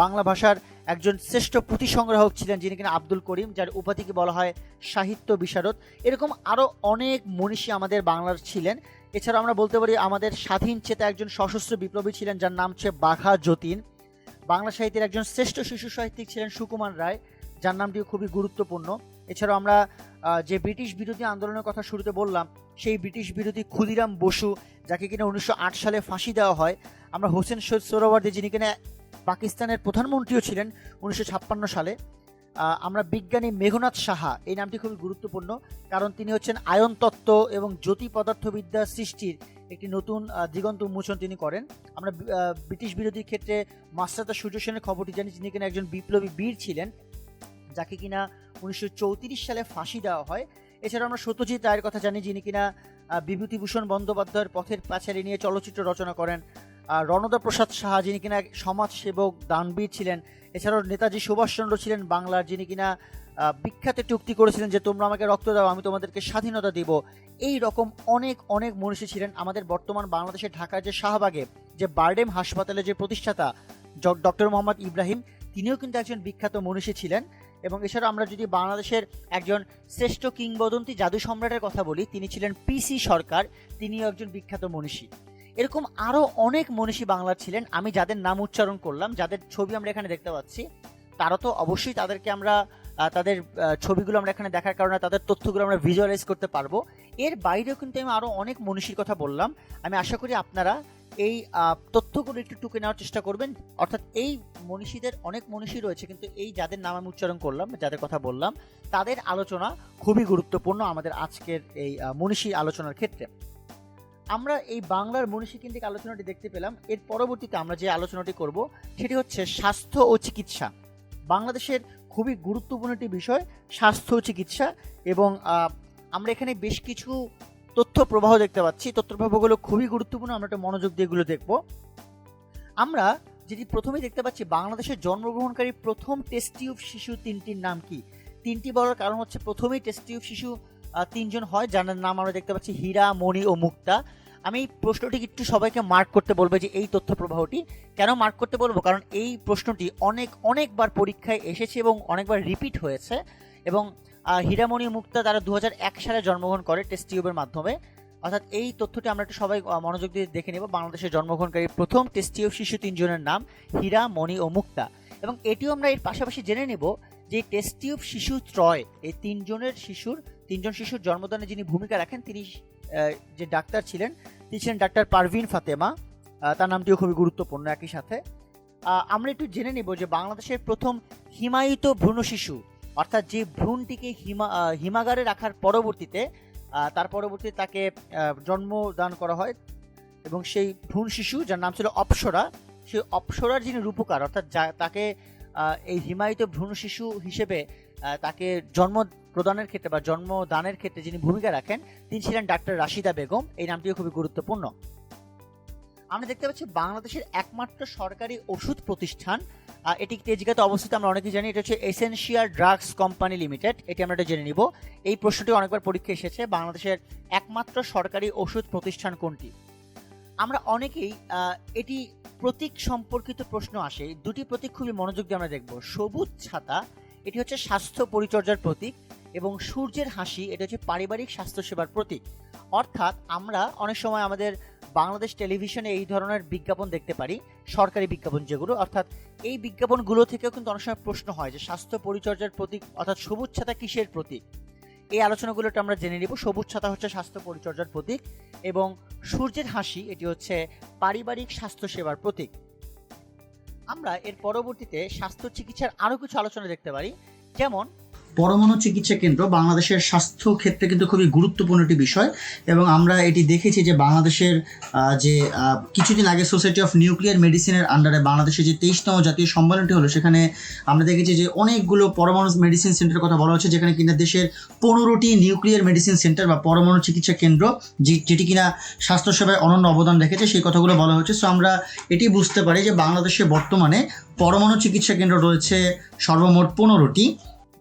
বাংলা ভাষার একজন শ্রেষ্ঠ পুঁথি সংগ্রাহক ছিলেন, যিনি কিনা আব্দুল করিম, যার উপাধিকে বলা হয় সাহিত্য বিশারদ। এরকম আরও অনেক মনীষী আমাদের বাংলার ছিলেন। এছাড়া আমরা বলতে পারি আমাদের স্বাধীন চেতা একজন সশস্ত্র বিপ্লবী ছিলেন, যার নাম হচ্ছে বাঘা যতীন। বাংলা সাহিত্যের একজন শ্রেষ্ঠ শিশু সাহিত্যিক ছিলেন সুকুমার রায়, যার নামটিও খুবই গুরুত্বপূর্ণ। এছাড়াও আমরা যে ব্রিটিশ বিরোধী আন্দোলনের কথা শুরুতে বললাম, সেই ব্রিটিশ বিরোধী ক্ষুদিরাম বসু, যাকে কিনা 1908 সালে ফাঁসি দেওয়া হয়। আমরা হোসেন শহীদ সোহরাওয়ার্দী, যিনি কিনা পাকিস্তানের প্রধানমন্ত্রীও ছিলেন 1956 সালে। আমরা বিজ্ঞানী মেঘনাদ সাহা, এই নামটি খুবই গুরুত্বপূর্ণ, কারণ তিনি হচ্ছেন আয়ন তত্ত্ব এবং জ্যোতি পদার্থবিদ্যা সৃষ্টির একটি নতুন দিগন্ত উন্মোচন তিনি করেন। আমরা ব্রিটিশ বিরোধী ক্ষেত্রে মাস্টারদা সূর্য সেনের খবরটি জানি, যিনি কিনা একজন বিপ্লবী বীর ছিলেন, যাকে কিনা 1934 সালে ফাঁসি দেওয়া হয়। এছাড়া আমরা সত্যজিৎ রায়ের কথা জানি, যিনি কিনা বিভূতিভূষণ বন্দ্যোপাধ্যায়ের পথের পাঁচালী নিয়ে চলচ্চিত্র রচনা করেন। রণদা প্রসাদ সাহা, যিনি কিনা সমাজসেবক দানবীর ছিলেন। এছাড়াও নেতাজি সুভাষচন্দ্র ছিলেন বাংলার, যিনি কিনা বিখ্যাত একটি উক্তি করেছিলেন যে তোমরা আমাকে রক্ত দাও, আমি তোমাদেরকে স্বাধীনতা দিব। এই রকম অনেক অনেক মনীষী ছিলেন। আমাদের বর্তমান বাংলাদেশের ঢাকার যে শাহবাগে যে বারডেম হাসপাতালের যে প্রতিষ্ঠাতা ডক্টর মোহাম্মদ ইব্রাহিম, তিনিও কিন্তু একজন বিখ্যাত মনীষী ছিলেন। এবং এছাড়া আমরা যদি বাংলাদেশের একজন শ্রেষ্ঠ কিংবদন্তি জাদু সম্রাটের কথা বলি, তিনি ছিলেন পিসি সরকার, তিনিও একজন বিখ্যাত মনীষী। এরকম আরও অনেক মনীষী বাংলার ছিলেন। আমি যাদের নাম উচ্চারণ করলাম, যাদের ছবি আমরা এখানে দেখতে পাচ্ছি, তারা তো অবশ্যই তাদেরকে আমরা তাদের ছবিগুলো আমরা এখানে দেখার কারণে তাদের তথ্যগুলো আমরা ভিজুয়ালাইজ করতে পারবো। এর বাইরেও কিন্তু আমি আরও অনেক মনীষীর কথা বললাম। আমি আশা করি আপনারা এই তথ্যগুলো একটু টুকে নেওয়ার চেষ্টা করবেন। অর্থাৎ এই মনীষীদের অনেক মনীষী রয়েছে, কিন্তু এই যাদের নাম আমি উচ্চারণ করলাম, যাদের কথা বললাম, তাদের আলোচনা খুবই গুরুত্বপূর্ণ আমাদের আজকের এই মনীষী আলোচনার ক্ষেত্রে। আমরা এই বাংলার মনীষী কেন্দ্রিক আলোচনাটি দেখতে পেলাম। এর পরবর্তীতে আমরা যে আলোচনাটি করব সেটি হচ্ছে স্বাস্থ্য ও চিকিৎসা। বাংলাদেশের খুবই গুরুত্বপূর্ণ একটি বিষয় স্বাস্থ্য ও চিকিৎসা, এবং আমরা এখানে বেশ কিছু তথ্য প্রবাহ দেখতে পাচ্ছি। তথ্য প্রবাহগুলো খুবই গুরুত্বপূর্ণ, আমরা একটা মনোযোগ দিয়ে এগুলো দেখব। আমরা যেটি প্রথমেই দেখতে পাচ্ছি, বাংলাদেশের জন্মগ্রহণকারী প্রথম টেস্ট টিউব শিশু তিনটির নাম কি? তিনটি বলার কারণ হচ্ছে প্রথমেই টেস্ট টিউব শিশু তিনজন হয়, যার নাম আমরা দেখতে পাচ্ছি হীরা, মণি ও মুক্তা। আমি এই প্রশ্নটি একটু সবাইকে মার্ক করতে বলবো, যে এই তথ্য প্রবাহটি কেন মার্ক করতে বলবো, কারণ এই প্রশ্নটি অনেকবার পরীক্ষায় এসেছে এবং অনেকবার রিপিট হয়েছে। এবং হীরামণি ও মুক্তা তারা 2001 সালে জন্মগ্রহণ করে টেস্ট টিউবের মাধ্যমে। অর্থাৎ এই তথ্যটি আমরা একটু সবাই মনোযোগ দিয়ে দেখে নেব। বাংলাদেশের জন্মগ্রহণকারী প্রথম টেস্ট টিউব শিশু তিনজনের নাম হীরা, মণি ও মুক্তা। এবং এটিও আমরা এর পাশাপাশি জেনে নেব যে টেস্ট টিউব শিশু ত্রয়, এই তিনজন শিশুর জন্মদানে যিনি ভূমিকা রাখেন, তিনি যে ডাক্তার ছিলেন, তিনি ছিলেন ডাক্তার পারভিন ফাতেমা। তার নামটিও খুবই গুরুত্বপূর্ণ। একই সাথে আমরা একটু জেনে নিব যে বাংলাদেশের প্রথম হিমায়িত ভ্রূণ শিশু, অর্থাৎ যে ভ্রূণটিকে হিমাগারে রাখার পরবর্তীতে তাকে জন্মদান করা হয়, এবং সেই ভ্রূণ শিশু যার নাম ছিল অপ্সরা, সেই অপ্সরার যিনি রূপকার, অর্থাৎ তাকে এই হিমায়িত ভ্রূণ শিশু হিসেবে তাকে জন্ম প্রদানের ক্ষেত্রে বা জন্মদানের ক্ষেত্রে যিনি ভূমিকা রাখেন, তিনি ছিলেন ডাক্তার রাশিদা বেগম। এই নামটিও খুবই গুরুত্বপূর্ণ। আমরা দেখতে পাচ্ছি বাংলাদেশের একমাত্র সরকারি ওষুধ প্রতিষ্ঠান, এটি তেজগাঁতে অবস্থিত, আমরা অনেকেই জানি, এটা হচ্ছে এসেনশিয়াল ড্রাগস কোম্পানি লিমিটেড। এটি আমরা এটা জেনে নিব। এই প্রশ্নটি অনেকবার পরীক্ষা এসেছে, বাংলাদেশের একমাত্র সরকারি ওষুধ প্রতিষ্ঠান কোনটি? আমরা অনেকেই এটি প্রতীক সম্পর্কিত প্রশ্ন আসে, দুটি প্রতীক খুবই মনোযোগ দিয়ে আমরা দেখব। সবুজ ছাতা, এটি হচ্ছে স্বাস্থ্য পরিচর্যার প্রতীক, এবং সূর্যের হাসি, এটা হচ্ছে পারিবারিক স্বাস্থ্যসেবার প্রতীক। অর্থাৎ আমরা অনেক সময় আমাদের বাংলাদেশ টেলিভিশনে এই ধরনের বিজ্ঞাপন দেখতে পারি, সরকারি বিজ্ঞাপন যেগুলো, অর্থাৎ এই বিজ্ঞাপনগুলো থেকেও কিন্তু অনেক সময় প্রশ্ন হয় যে স্বাস্থ্য পরিচর্যার প্রতীক অর্থাৎ সবুজ ছাতা কিসের প্রতীক? এই আলোচনাগুলোটা আমরা জেনে নিব। সবুজ ছাতা হচ্ছে স্বাস্থ্য পরিচর্যার প্রতীক এবং সূর্যের হাসি এটি হচ্ছে পারিবারিক স্বাস্থ্য সেবার প্রতীক। আমরা এর পরবর্তীতে স্বাস্থ্য চিকিৎসার আরও কিছু আলোচনা দেখতে পারি, যেমন পরমাণু চিকিৎসা কেন্দ্র বাংলাদেশের স্বাস্থ্য ক্ষেত্রে কিন্তু খুবই গুরুত্বপূর্ণ একটি বিষয়, এবং আমরা এটি দেখেছি যে বাংলাদেশের যে কিছুদিন আগে সোসাইটি অফ নিউক্লিয়ার মেডিসিনের আন্ডারে বাংলাদেশের যে 23তম জাতীয় সম্মেলনটি হলো, সেখানে আমরা দেখেছি যে অনেকগুলো পরমাণু মেডিসিন সেন্টারের কথা বলা হচ্ছে, যেখানে কিনা দেশের 15টি নিউক্লিয়ার মেডিসিন সেন্টার বা পরমাণু চিকিৎসা কেন্দ্র যেটি কিনা স্বাস্থ্যসেবায় অনন্য অবদান রেখেছে, সেই কথাগুলো বলা হচ্ছে। সো আমরা এটি বুঝতে পারি যে বাংলাদেশে বর্তমানে পরমাণু চিকিৎসা কেন্দ্র রয়েছে সর্বমোট 15টি।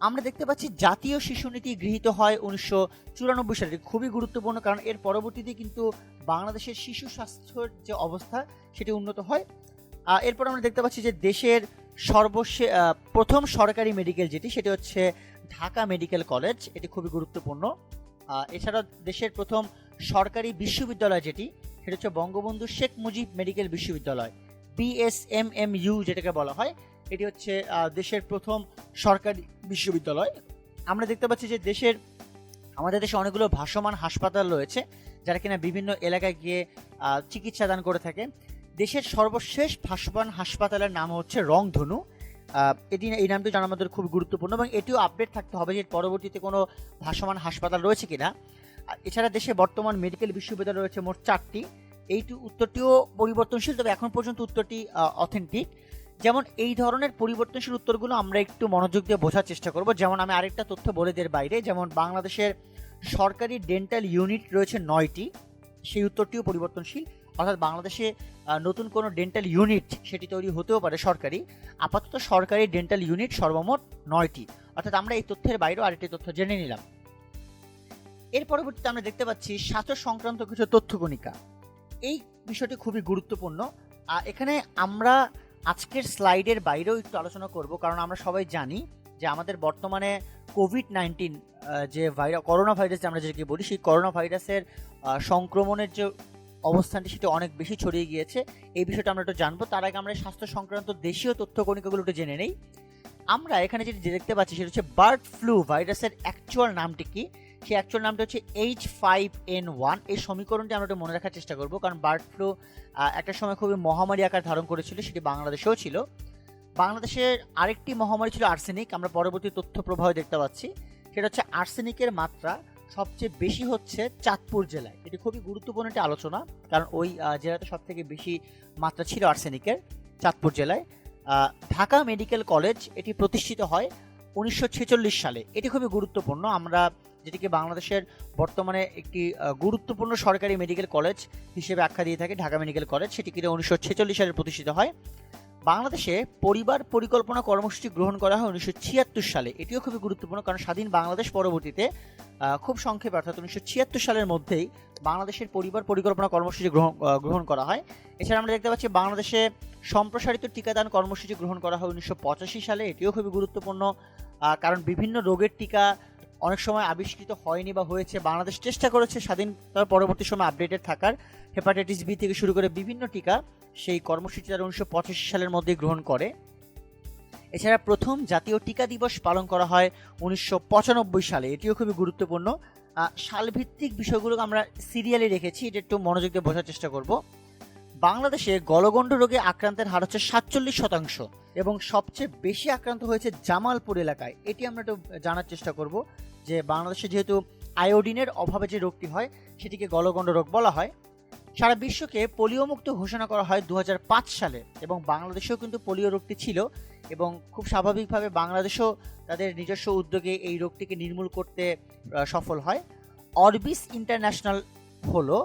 আমরা দেখতে পাচ্ছি জাতীয় শিশু নীতি গৃহীত হয় 1994 সালে, খুবই গুরুত্বপূর্ণ, কারণ এর পরবর্তীতে কিন্তু বাংলাদেশের শিশু স্বাস্থ্যের যে অবস্থা সেটি উন্নত হয়। এরপর আমরা দেখতে পাচ্ছি যে দেশের প্রথম সরকারি মেডিকেল যেটি, সেটি হচ্ছে ঢাকা মেডিকেল কলেজ, এটি খুবই গুরুত্বপূর্ণ। এছাড়া দেশের প্রথম সরকারি বিশ্ববিদ্যালয় যেটি, সেটা হচ্ছে বঙ্গবন্ধু শেখ মুজিব মেডিকেল বিশ্ববিদ্যালয়, BSMMU যেটাকে বলা হয়, এটি হচ্ছে দেশের প্রথম সরকারি বিশ্ববিদ্যালয়। আমরা দেখতে পাচ্ছি যে আমাদের দেশে অনেকগুলো ভাসমান হাসপাতাল রয়েছে, যারা কিনা বিভিন্ন এলাকায় গিয়ে চিকিৎসা দান করে থাকে। দেশের সর্বশেষ ভাসমান হাসপাতালের নাম হচ্ছে রংধনু। এই নামটি জানার মধ্যে খুব গুরুত্বপূর্ণ, এবং এটিও আপডেট থাকতে হবে যে পরবর্তীতে কোনো ভাসমান হাসপাতাল রয়েছে কিনা। এছাড়া দেশে বর্তমান মেডিকেল বিশ্ববিদ্যালয় রয়েছে মোট 4টি। এইটি উত্তরটিও পরিবর্তনশীল, তবে এখন পর্যন্ত উত্তরটি অথেন্টিক। যেমন এই ধরনের পরিবর্তনশীল উত্তরগুলো আমরা একটু মনোযোগ দিয়ে বোঝার চেষ্টা করব। যেমন আমি আরেকটা তথ্য বলে দের বাইরে, যেমন বাংলাদেশের সরকারি ডেন্টাল ইউনিট রয়েছে 9টি, সেই উত্তরটিও পরিবর্তনশীল। অর্থাৎ বাংলাদেশে নতুন কোনো ডেন্টাল ইউনিট সেটি তৈরি হতেও পারে সরকারি। আপাতত সরকারি ডেন্টাল ইউনিট সর্বমোট 9টি। অর্থাৎ আমরা এই তথ্যের বাইরেও আরেকটি তথ্য জেনে নিলাম। এর পরবর্তীতে আমরা দেখতে পাচ্ছি স্বাস্থ্য সংক্রান্ত কিছু তথ্যকণিকা। এই বিষয়টি খুবই গুরুত্বপূর্ণ। এখানে আমরা আজকের স্লাইডের বাইরেও একটু আলোচনা করব, কারণ আমরা সবাই জানি যে আমাদের বর্তমানে কোভিড-19 যে করোনা ভাইরাস আমরা যেটাকে বলি, সেই করোনা ভাইরাসের সংক্রমণের যে অবস্থানটি সেটা অনেক বেশি ছড়িয়ে গিয়েছে। এই বিষয়টা আমরা একটু জানবো। তার আগে আমরা স্বাস্থ্য সংক্রান্ত দেশীয় তথ্যকণিকাগুলো একটু জেনে নেই। আমরা এখানে যেটি দেখতে পাচ্ছি সেটা হচ্ছে বার্ড ফ্লু ভাইরাসের অ্যাকচুয়াল নামটি কি। সেই অ্যাকচুয়াল নামটা হচ্ছে H5N1। এই সমীকরণটি আমরা একটু মনে রাখার চেষ্টা করব, কারণ বার্ড ফ্লু একটা সময় খুবই মহামারী আকার ধারণ করেছিল, সেটি বাংলাদেশেও ছিল। বাংলাদেশের আরেকটি মহামারী ছিল আর্সেনিক। আমরা পরবর্তী তথ্য প্রবাহে দেখতে পাচ্ছি সেটা হচ্ছে আর্সেনিকের মাত্রা সবচেয়ে বেশি হচ্ছে চাঁদপুর জেলায়। এটি খুবই গুরুত্বপূর্ণ একটি আলোচনা, কারণ ওই জেলাতে সব থেকে বেশি মাত্রা ছিল আর্সেনিকের, চাঁদপুর জেলায়। ঢাকা মেডিকেল কলেজ এটি প্রতিষ্ঠিত হয় 1946 সালে। এটি খুবই গুরুত্বপূর্ণ। আমরা যেটিকে বাংলাদেশের বর্তমানে একটি গুরুত্বপূর্ণ সরকারি মেডিকেল কলেজ হিসেবে আখ্যা দিয়ে থাকে, ঢাকা মেডিকেল কলেজ, সেটি কিনা 1946 সালে প্রতিষ্ঠিত হয়। বাংলাদেশে পরিবার পরিকল্পনা কর্মসূচি গ্রহণ করা হয় 1976 সালে। এটিও খুবই গুরুত্বপূর্ণ, কারণ স্বাধীন বাংলাদেশ পরবর্তীতে খুব সংক্ষেপে অর্থাৎ 1976 সালের মধ্যেই বাংলাদেশের পরিবার পরিকল্পনা কর্মসূচি গ্রহণ করা হয়। এছাড়া আমরা দেখতে পাচ্ছি বাংলাদেশে সম্প্রসারিত টিকাদান কর্মসূচি গ্রহণ করা হয় 1985 সালে। এটিও খুবই গুরুত্বপূর্ণ, কারণ বিভিন্ন রোগের টিকা অনেক সময় আবিষ্কৃত হয়নি বা হয়েছে। বাংলাদেশ চেষ্টা করেছে স্বাধীনতার পরবর্তী সময় আপডেটেড থাকার। হেপাটাইটিস বি থেকে শুরু করে বিভিন্ন টিকা সেই কর্মসূচি তারা 1985 সালের মধ্যে গ্রহণ করে। এছাড়া প্রথম জাতীয় টিকা দিবস পালন করা হয় 1995 সালে। এটিও খুবই গুরুত্বপূর্ণ। সালভিত্তিক বিষয়গুলোকে আমরা সিরিয়ালে রেখেছি, এটা একটু মনোযোগ দিয়ে বোঝার চেষ্টা করব। বাংলাদেশে গলগণ্ড রোগে আক্রান্তের হার হচ্ছে 47%, এবং সবচেয়ে বেশি আক্রান্ত হয়েছে জামালপুর এলাকায়। এটি আমরা একটু জানার চেষ্টা করব যে বাংলাদেশে যেহেতু আয়োডিনের অভাবে যে রোগটি হয় সেটিকে গলগণ্ড রোগ বলা হয়। সারা বিশ্বকে পোলিও মুক্ত ঘোষণা করা হয় 2005 সালে, এবং বাংলাদেশেও কিন্তু পোলিও রোগটি ছিল, এবং খুব স্বাভাবিকভাবে বাংলাদেশও তাদের নিজস্ব উদ্যোগে এই রোগটিকে নির্মূল করতে সফল হয়। অরবিস ইন্টারন্যাশনাল হলো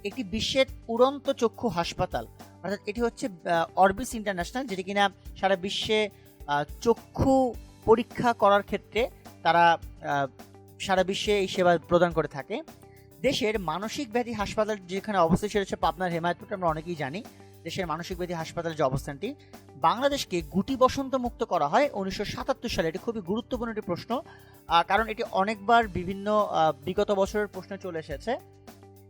একটি বিশ্বের উড়ন্ত চক্ষু হাসপাতাল। অর্থাৎ এটি হচ্ছে অরবিস ইন্টারন্যাশনাল, যেটি কিনা সারা বিশ্বে চক্ষু পরীক্ষা করার ক্ষেত্রে তারা সারা বিশ্বে এই সেবা প্রদান করে থাকে। দেশের মানসিক ব্যাধি হাসপাতাল যেখানে অবস্থিত সেটা হচ্ছে পাবনার হেমায়তপুর। আমরা অনেকেই জানি দেশের মানসিক ব্যাধি হাসপাতালের যে অবস্থানটি। বাংলাদেশকে গুটি বসন্ত মুক্ত করা হয় 1977 সালে। এটি খুবই গুরুত্বপূর্ণ একটি প্রশ্ন, কারণ এটি অনেকবার বিভিন্ন বিগত বছরের প্রশ্নে চলে এসেছে।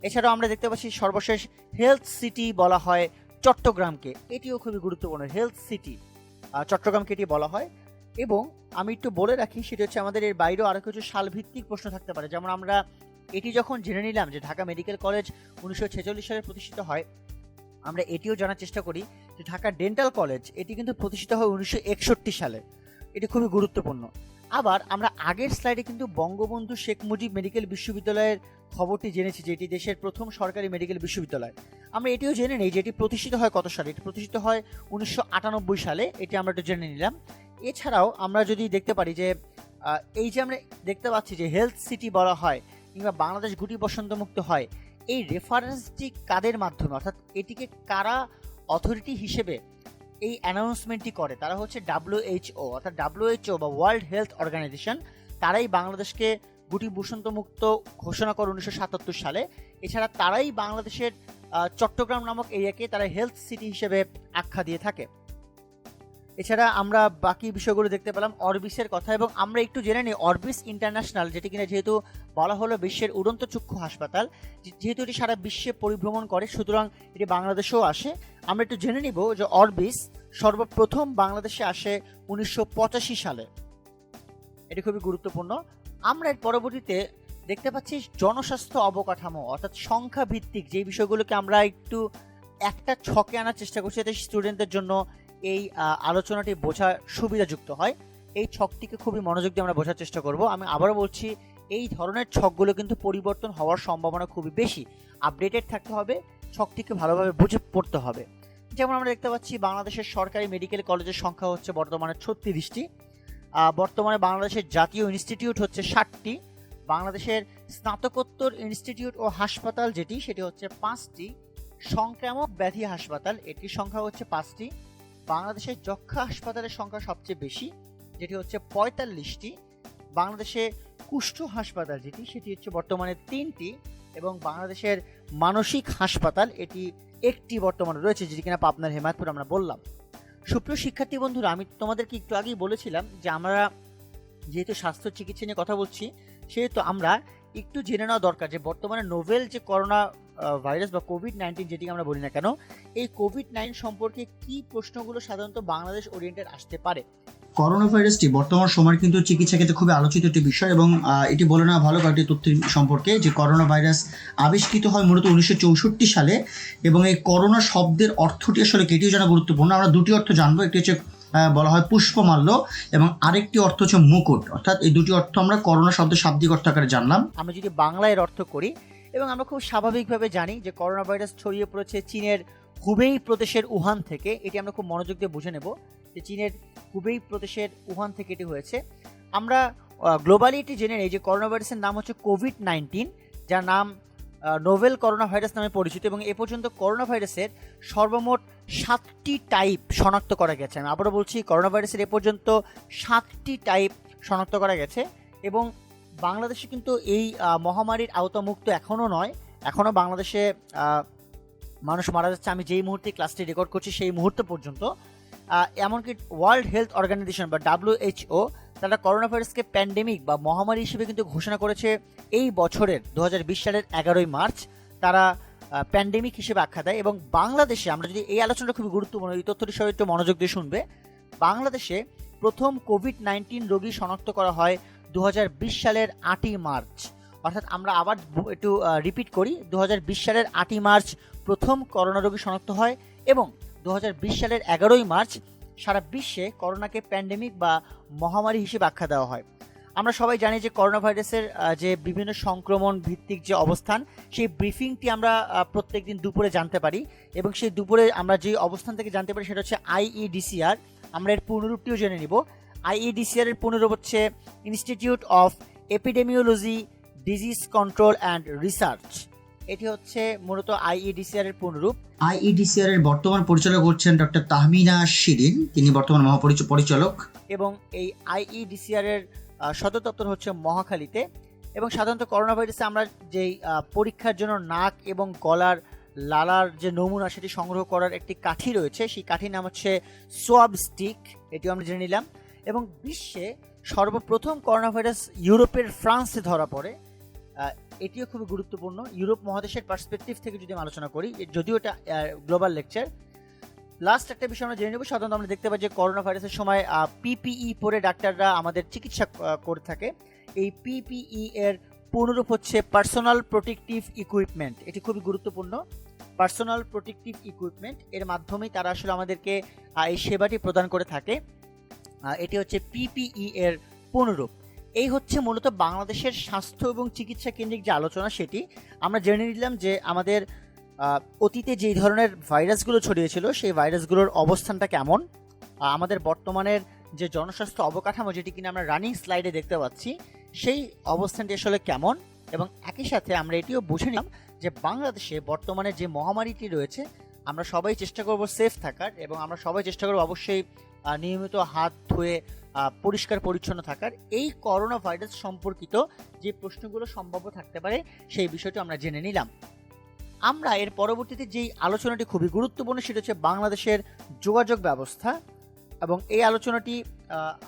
এছাড়াও আমরা দেখতে পাচ্ছি সর্বশেষ হেলথ সিটি বলা হয় চট্টগ্রামকে। এটিও খুবই গুরুত্বপূর্ণ, হেলথ সিটি চট্টগ্রামকে এটি বলা হয়। এবং আমি একটু বলে রাখি, সেটা হচ্ছে আমাদের এর বাইরেও আরও কিছু সালভিত্তিক প্রশ্ন থাকতে পারে। যেমন আমরা এটি যখন জেনে নিলাম যে ঢাকা মেডিকেল কলেজ 1946 সালে প্রতিষ্ঠিত হয়, আমরা এটিও জানার চেষ্টা করি যে ঢাকা ডেন্টাল কলেজ এটি কিন্তু প্রতিষ্ঠিত হয় 1961 সালে। এটি খুবই গুরুত্বপূর্ণ। আবার আমরা আগের স্লাইডে কিন্তু বঙ্গবন্ধু শেখ মুজিব মেডিকেল বিশ্ববিদ্যালয়ের খবরটি জেনেছি, যে এটি দেশের প্রথম সরকারি মেডিকেল বিশ্ববিদ্যালয়। আমরা এটিও জেনে নিই যে এটি প্রতিষ্ঠিত হয় কত সালে। এটি প্রতিষ্ঠিত হয় 1998 সালে, এটি আমরা একটু জেনে নিলাম। এছাড়াও আমরা যদি দেখতে পারি যে এই যে আমরা দেখতে পাচ্ছি যে হেলথ সিটি বলা হয় কিংবা বাংলাদেশ গুটি বসন্তমুক্ত হয়, এই রেফারেন্সটি কাদের মাধ্যমে, অর্থাৎ এটিকে কারা অথরিটি হিসেবে এই অ্যানাউন্সমেন্টটি করে, তারা হচ্ছে WHO, অর্থাৎ WHO বা ওয়ার্ল্ড হেলথ অর্গানাইজেশন। তারাই বাংলাদেশকে গুটি বসন্তমুক্ত ঘোষণা করে 1977 সালে। এছাড়া তারাই বাংলাদেশের চট্টগ্রাম নামক এরিয়াকে তারা হেলথ সিটি হিসেবে আখ্যা দিয়ে থাকে। এছাড়া আমরা বাকি বিষয়গুলো দেখতে পেলাম অরবিসের কথা, এবং আমরা একটু জেনে নিই অরবিস ইন্টারন্যাশনাল, যেটি কিনা যেহেতু বলা হলো বিশ্বের উড়ন্ত চক্ষু হাসপাতাল, যেহেতু এটি সারা বিশ্বে পরিভ্রমণ করে, সুতরাং এটি বাংলাদেশেও আসে। আমরা একটু জেনে নিব যে অরবিস সর্বপ্রথম বাংলাদেশে আসে 1985 সালে। এটি খুবই গুরুত্বপূর্ণ। আমরা এর পরবর্তীতে দেখতে পাচ্ছি জনস্বাস্থ্য অবকাঠামো, অর্থাৎ সংখ্যা ভিত্তিক যে বিষয়গুলোকে আমরা একটু একটা ছকে আনার চেষ্টা করছি, যাতে স্টুডেন্টদের জন্য এই আলোচনাটি বোঝা সুবিধাযুক্ত হয়। এই ছকটিকে খুবই মনোযোগ দিয়ে আমরা বোঝার চেষ্টা করব। আমি আবারও বলছি, এই ধরনের ছকগুলো কিন্তু পরিবর্তন হওয়ার সম্ভাবনা খুবই বেশি। আপডেটেড থাকতে হবে, ছকটিকে ভালোভাবে বুঝে পড়তে হবে। যেমন আমরা দেখতে পাচ্ছি বাংলাদেশের সরকারি মেডিকেল কলেজের সংখ্যা হচ্ছে বর্তমানে 36টি। বর্তমানে বাংলাদেশের জাতীয় ইনস্টিটিউট হচ্ছে 60টি। বাংলাদেশের স্নাতকোত্তর ইনস্টিটিউট ও হাসপাতাল যেটি, সেটি হচ্ছে 5টি। সংক্রামক ব্যাধি হাসপাতাল, এটির সংখ্যা হচ্ছে 5টি। বাংলাদেশের যক্ষ্মা হাসপাতালের সংখ্যা সবচেয়ে বেশি, যেটি হচ্ছে 45টি। বাংলাদেশে কুষ্ঠ হাসপাতাল যেটি, সেটি হচ্ছে বর্তমানে 3টি। এবং বাংলাদেশের মানসিক হাসপাতাল এটি 1টি বর্তমানে রয়েছে, যেটি কিনা পাবনার হেমায়তপুর আমরা বললাম। সুপ্রিয় শিক্ষার্থী বন্ধুরা, আমি তোমাদেরকে একটু আগেই বলেছিলাম যে আমরা যেহেতু স্বাস্থ্য চিকিৎসা নিয়ে কথা বলছি, সেহেতু আমরা একটু জেনে নেওয়া দরকার যে বর্তমানে নোভেল যে করোনা ভাইরাস বা কোভিড-19 যেটিকে আমরা বলি না কেন, এই কোভিড-19 সম্পর্কে কি প্রশ্নগুলো সাধারণত বাংলাদেশ ওরিয়েন্টেড আসতে পারে। করোনা ভাইরাসটি বর্তমান সময়ের কিন্তু চিকিৎসা ক্ষেত্রে খুবই আলোচিত একটি বিষয়, এবং এটি বলে নেওয়া ভালো কয়েকটি তথ্য সম্পর্কে যে করোনা ভাইরাস আবিষ্কৃত হয় মূলত 1964 সালে। এবং এই করোনা শব্দের অর্থটি আসলে এটিও জানা গুরুত্বপূর্ণ। আমরা দুটি অর্থ জানবো, একটি হচ্ছে বলা হয় পুষ্পমাল্য, এবং আরেকটি অর্থ হচ্ছে মুকুট। অর্থাৎ এই দুটি অর্থ আমরা করোনা শব্দের শাব্দিক অর্থ আকারে জানলাম। আমরা যদি বাংলায় এর অর্থ করি, এবং আমরা খুব স্বাভাবিকভাবে জানি যে করোনা ভাইরাস ছড়িয়ে পড়েছে চীনের হুবেই প্রদেশের উহান থেকে। এটি আমরা খুব মনোযোগ দিয়ে বুঝে নেব যে চীনের হুবেই প্রদেশের উহান থেকে এটি হয়েছে। আমরা গ্লোবালি এটি জেনে নেই যে করোনা ভাইরাসের নাম হচ্ছে কোভিড-19, যার নাম নোভেল করোনা ভাইরাস নামে পরিচিত। এবং এ পর্যন্ত করোনা ভাইরাসের সর্বমোট 7টি টাইপ শনাক্ত করা গেছে। আমি আবারও বলছি, করোনা ভাইরাসের এ পর্যন্ত 7টি টাইপ শনাক্ত করা গেছে। এবং বাংলাদেশে কিন্তু এই মহামারীর আওতামুক্ত এখনও নয়, এখনও বাংলাদেশে মানুষ মারা যাচ্ছে। আমি যেই মুহূর্তে ক্লাসটি রেকর্ড করছি সেই মুহূর্ত পর্যন্ত এমনকি ওয়ার্ল্ড হেলথ অর্গানাইজেশন বা WHO তারা করোনা ভাইরাসকে প্যান্ডেমিক বা মহামারী হিসেবে কিন্তু ঘোষণা করেছে এই বছরের 2020 সালের 11ই মার্চ। তারা প্যান্ডেমিক হিসেবে আখ্যা দেয়। এবং বাংলাদেশে আমরা যদি এই আলোচনাটা খুবই গুরুত্বপূর্ণ, এই তথ্যটি সবাই একটু মনোযোগ দিয়ে শুনবে। বাংলাদেশে প্রথম কোভিড-19 রোগী শনাক্ত করা হয় 2020 সালের 8ই মার্চ। অর্থাৎ আমরা আবার একটু রিপিট করি, 2020 সালের 8ই মার্চ প্রথম করোনা রোগী শনাক্ত হয়, এবং 2020 সালের 11ই মার্চ সারা বিশ্বে করোনাকে প্যান্ডেমিক বা মহামারী হিসেবে আখ্যা দেওয়া হয়। আমরা সবাই জানি যে করোনা ভাইরাসের যে বিভিন্ন সংক্রমণ ভিত্তিক যে অবস্থান, সেই ব্রিফিংটি আমরা প্রত্যেক দিন দুপুরে জানতে পারি। এবং সেই দুপুরে আমরা যে অবস্থান থেকে জানতে পারি সেটা হচ্ছে IEDCR। আমরা এর পূর্ণরূপটিও জেনে নিব। IEDCR এর পূর্ণরূপ হচ্ছে institute of epidemiology, disease control and research. এটি হচ্ছে মূলত IEDCR এর পূর্ণরূপ। IEDCR এর বর্তমান পরিচালক হচ্ছেন ডক্টর তাহমিনা শিরিন, তিনি বর্তমান মহাপরিচালক। এবং এই IEDCR এর সদর দপ্তর হচ্ছে মহাখালীতে। এবং সাধারণত করোনা ভাইরাসে আমরা যেই পরীক্ষার জন্য নাক এবং গলার লালার যে নমুনা সেটি সংগ্রহ করার একটি কাঠি রয়েছে, সেই কাঠির নাম হচ্ছে সোয়াব স্টিক, এটিও আমরা জেনে নিলাম। এবং বিশ্বে সর্বপ্রথম করোনা ভাইরাস ইউরোপের ফ্রান্সে ধরা পড়ে, এটিও খুবই গুরুত্বপূর্ণ। ইউরোপ মহাদেশের পার্সপেক্টিভ থেকে যদি আমি আলোচনা করি, যদিও এটা গ্লোবাল লেকচার। লাস্ট একটা বিষয় আমরা জেনে নেব। সাধারণত আমরা দেখতে পাই যে করোনা ভাইরাসের সময় পিপিই পরে ডাক্তাররা আমাদের চিকিৎসা করে থাকে। এই পিপিই এর পূর্ণরূপ হচ্ছে পার্সোনাল প্রোটেক্টিভ ইকুইপমেন্ট। এটি খুবই গুরুত্বপূর্ণ। পার্সোনাল প্রোটেক্টিভ ইকুইপমেন্ট এর মাধ্যমেই তারা আসলে আমাদেরকে এই সেবাটি প্রদান করে থাকে। এটি হচ্ছে পিপিই এর পূর্ণরূপ। এই হচ্ছে মূলত বাংলাদেশের স্বাস্থ্য এবং চিকিৎসা কেন্দ্রিক যে আলোচনা, সেটি আমরা জেনে নিলাম যে আমাদের অতীতে যেই ধরনের ভাইরাসগুলো ছড়িয়েছিল সেই ভাইরাসগুলোর অবস্থানটা কেমন, আমাদের বর্তমানের যে জনস্বাস্থ্য অবকাঠামো যেটি কিনা আমরা রানিং স্লাইডে দেখতে পাচ্ছি সেই অবস্থানটি আসলে কেমন, এবং একই সাথে আমরা এটিও বুঝে নিলাম যে বাংলাদেশে বর্তমানে যে মহামারীটি রয়েছে আমরা সবাই চেষ্টা করব সেফ থাকার, এবং আমরা সবাই চেষ্টা করব অবশ্যই নিয়মিত হাত ধুয়ে পরিষ্কার পরিচ্ছন্ন থাকার। এই করোনা ভাইরাস সম্পর্কিত যে প্রশ্নগুলো সম্ভাব্য থাকতে পারে সেই বিষয়টি আমরা জেনে নিলাম। আমরা এর পরবর্তীতে যেই আলোচনাটি খুবই গুরুত্বপূর্ণ সেটা হচ্ছে বাংলাদেশের যোগাযোগ ব্যবস্থা, এবং এই আলোচনাটি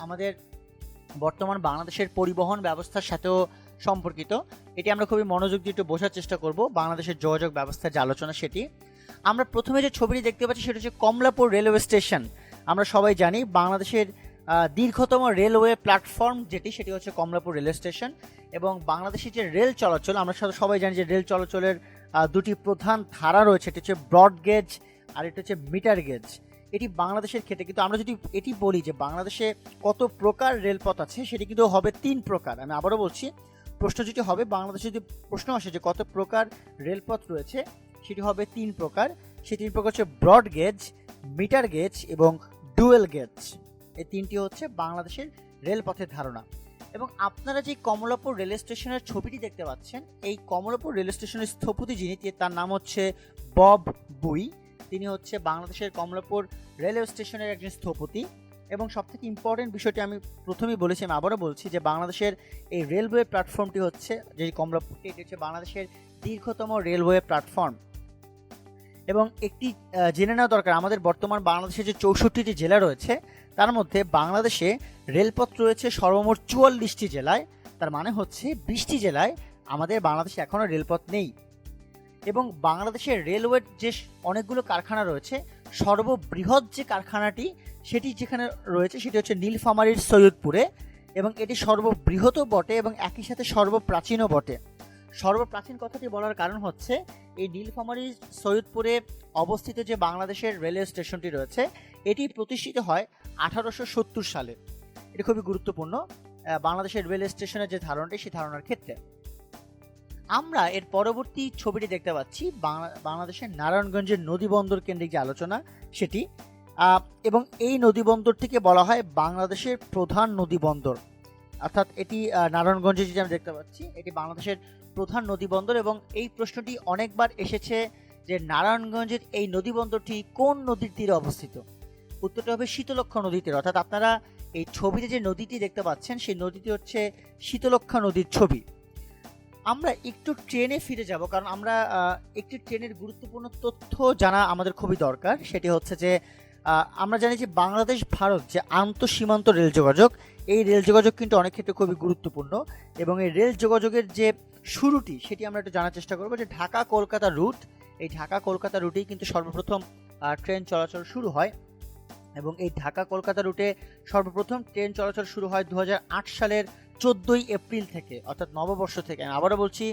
আমাদের বর্তমান বাংলাদেশের পরিবহন ব্যবস্থার সাথেও সম্পর্কিত। এটি আমরা খুবই মনোযোগ দিয়ে একটু বোঝার চেষ্টা করব। বাংলাদেশের যোগাযোগ ব্যবস্থার যে আলোচনা সেটি আমরা প্রথমে যে ছবিটি দেখতে পাচ্ছি সেটা হচ্ছে কমলাপুর রেলওয়ে স্টেশন। আমরা সবাই জানি বাংলাদেশের দীর্ঘতম রেলওয়ে প্ল্যাটফর্ম যেটি সেটি হচ্ছে কমলাপুর রেলওয়ে স্টেশন, এবং বাংলাদেশের যে রেল চলাচল আমরা সবাই জানি যে রেল চলাচলের দুটি প্রধান ধারা রয়েছে, এটি হচ্ছে ব্রড গেজ আর এটা হচ্ছে মিটার গেজ। এটি বাংলাদেশের ক্ষেত্রে, কিন্তু আমরা যদি এটি বলি যে বাংলাদেশে কত প্রকার রেলপথ আছে সেটি কিন্তু হবে 3 প্রকার। আমি আবারও বলছি, প্রশ্ন যেটি হবে বাংলাদেশে যদি প্রশ্ন আসে যে কত প্রকার রেলপথ রয়েছে সেটি হবে 3 প্রকার। সেই 3 প্রকার হচ্ছে ব্রড গেজ, মিটার গেজ এবং ডুয়েল গেজ। এই 3টি হচ্ছে বাংলাদেশের রেলপথের ধারণা। এবং আপনারা যে কমলাপুর রেল স্টেশনের ছবিটি দেখতে পাচ্ছেন, এই কমলাপুর রেল স্টেশনের স্থপতি যিনি তার নাম হচ্ছে বব বুই। তিনি হচ্ছে বাংলাদেশের কমলাপুর রেলওয়ে স্টেশনের একজন স্থপতি। এবং সবথেকে ইম্পর্টেন্ট বিষয়টি আমি প্রথমেই বলেছি, আমি আবারও বলছি যে বাংলাদেশের এই রেলওয়ে প্ল্যাটফর্মটি হচ্ছে যে কমলাপুরটি, এটি হচ্ছে বাংলাদেশের দীর্ঘতম রেলওয়ে প্ল্যাটফর্ম। এবং একটি জেনে নেওয়া দরকার, আমাদের বর্তমান বাংলাদেশের যে 64টি জেলা রয়েছে তার মধ্যে বাংলাদেশে রেলপথ রয়েছে সর্বমোট 44টি জেলায়। তার মানে হচ্ছে 20টি জেলায় আমাদের বাংলাদেশে এখনও রেলপথ নেই। এবং বাংলাদেশের রেলওয়ের যে অনেকগুলো কারখানা রয়েছে, সর্ববৃহৎ যে কারখানাটি সেটি যেখানে রয়েছে সেটি হচ্ছে নীলফামারীর সৈয়দপুরে, এবং এটি সর্ববৃহৎও বটে এবং একই সাথে সর্বপ্রাচীনও বটে। সর্বপ্রাচীন কথাটি বলার কারণ হচ্ছে এই নীলফামারী সৈয়দপুরে অবস্থিত যে বাংলাদেশের রেলওয়ে স্টেশনটি রয়েছে এটি প্রতিষ্ঠিত হয় 1870 সালে। এটি খুবই গুরুত্বপূর্ণ বাংলাদেশের রেলওয়ে স্টেশনের যে ধারণাটি সেই ধারণার ক্ষেত্রে। আমরা এর পরবর্তী ছবিটি দেখতে পাচ্ছি বাংলাদেশের নারায়ণগঞ্জের নদীবন্দর কেন্দ্রিক যে আলোচনা সেটি, এবং এই নদীবন্দরটিকে বলা হয় বাংলাদেশের প্রধান নদীবন্দর। অর্থাৎ এটি নারায়ণগঞ্জে যেটি আমরা দেখতে পাচ্ছি এটি বাংলাদেশের প্রধান নদীবন্দর। এবং এই প্রশ্নটি অনেকবার এসেছে যে নারায়ণগঞ্জের এই নদীবন্দরটি কোন নদীর তীরে অবস্থিত। উত্তরটা হবে শীতলক্ষ্যা নদীর তীরে। অর্থাৎ আপনারা এই ছবিতে যে নদীটি দেখতে পাচ্ছেন সেই নদীটি হচ্ছে শীতলক্ষ্যা নদীর ছবি। আমরা একটু ট্রেনে ফিরে যাব, কারণ আমরা একটি ট্রেনের গুরুত্বপূর্ণ তথ্য জানা আমাদের খুবই দরকার। সেটি হচ্ছে যে আমরা জানি যে বাংলাদেশ ভারত যে আন্তঃসীমান্ত রেল যোগাযোগ, এই রেল যোগাযোগ কিন্তু অনেক ক্ষেত্রে খুবই গুরুত্বপূর্ণ। এবং এই রেল যোগাযোগের যে শুরুটি সেটি আমরা একটু জানার চেষ্টা করবো যে ঢাকা কলকাতা রুট, এই ঢাকা কলকাতা রুটেই কিন্তু সর্বপ্রথম ট্রেন চলাচল শুরু হয়। এবং এই ঢাকা কলকাতা রুটে সর্বপ্রথম ট্রেন চলাচল শুরু হয় 2008 সালের 14ই এপ্রিল থেকে, অর্থাৎ নববর্ষ থেকে। আমি আবারও বলছি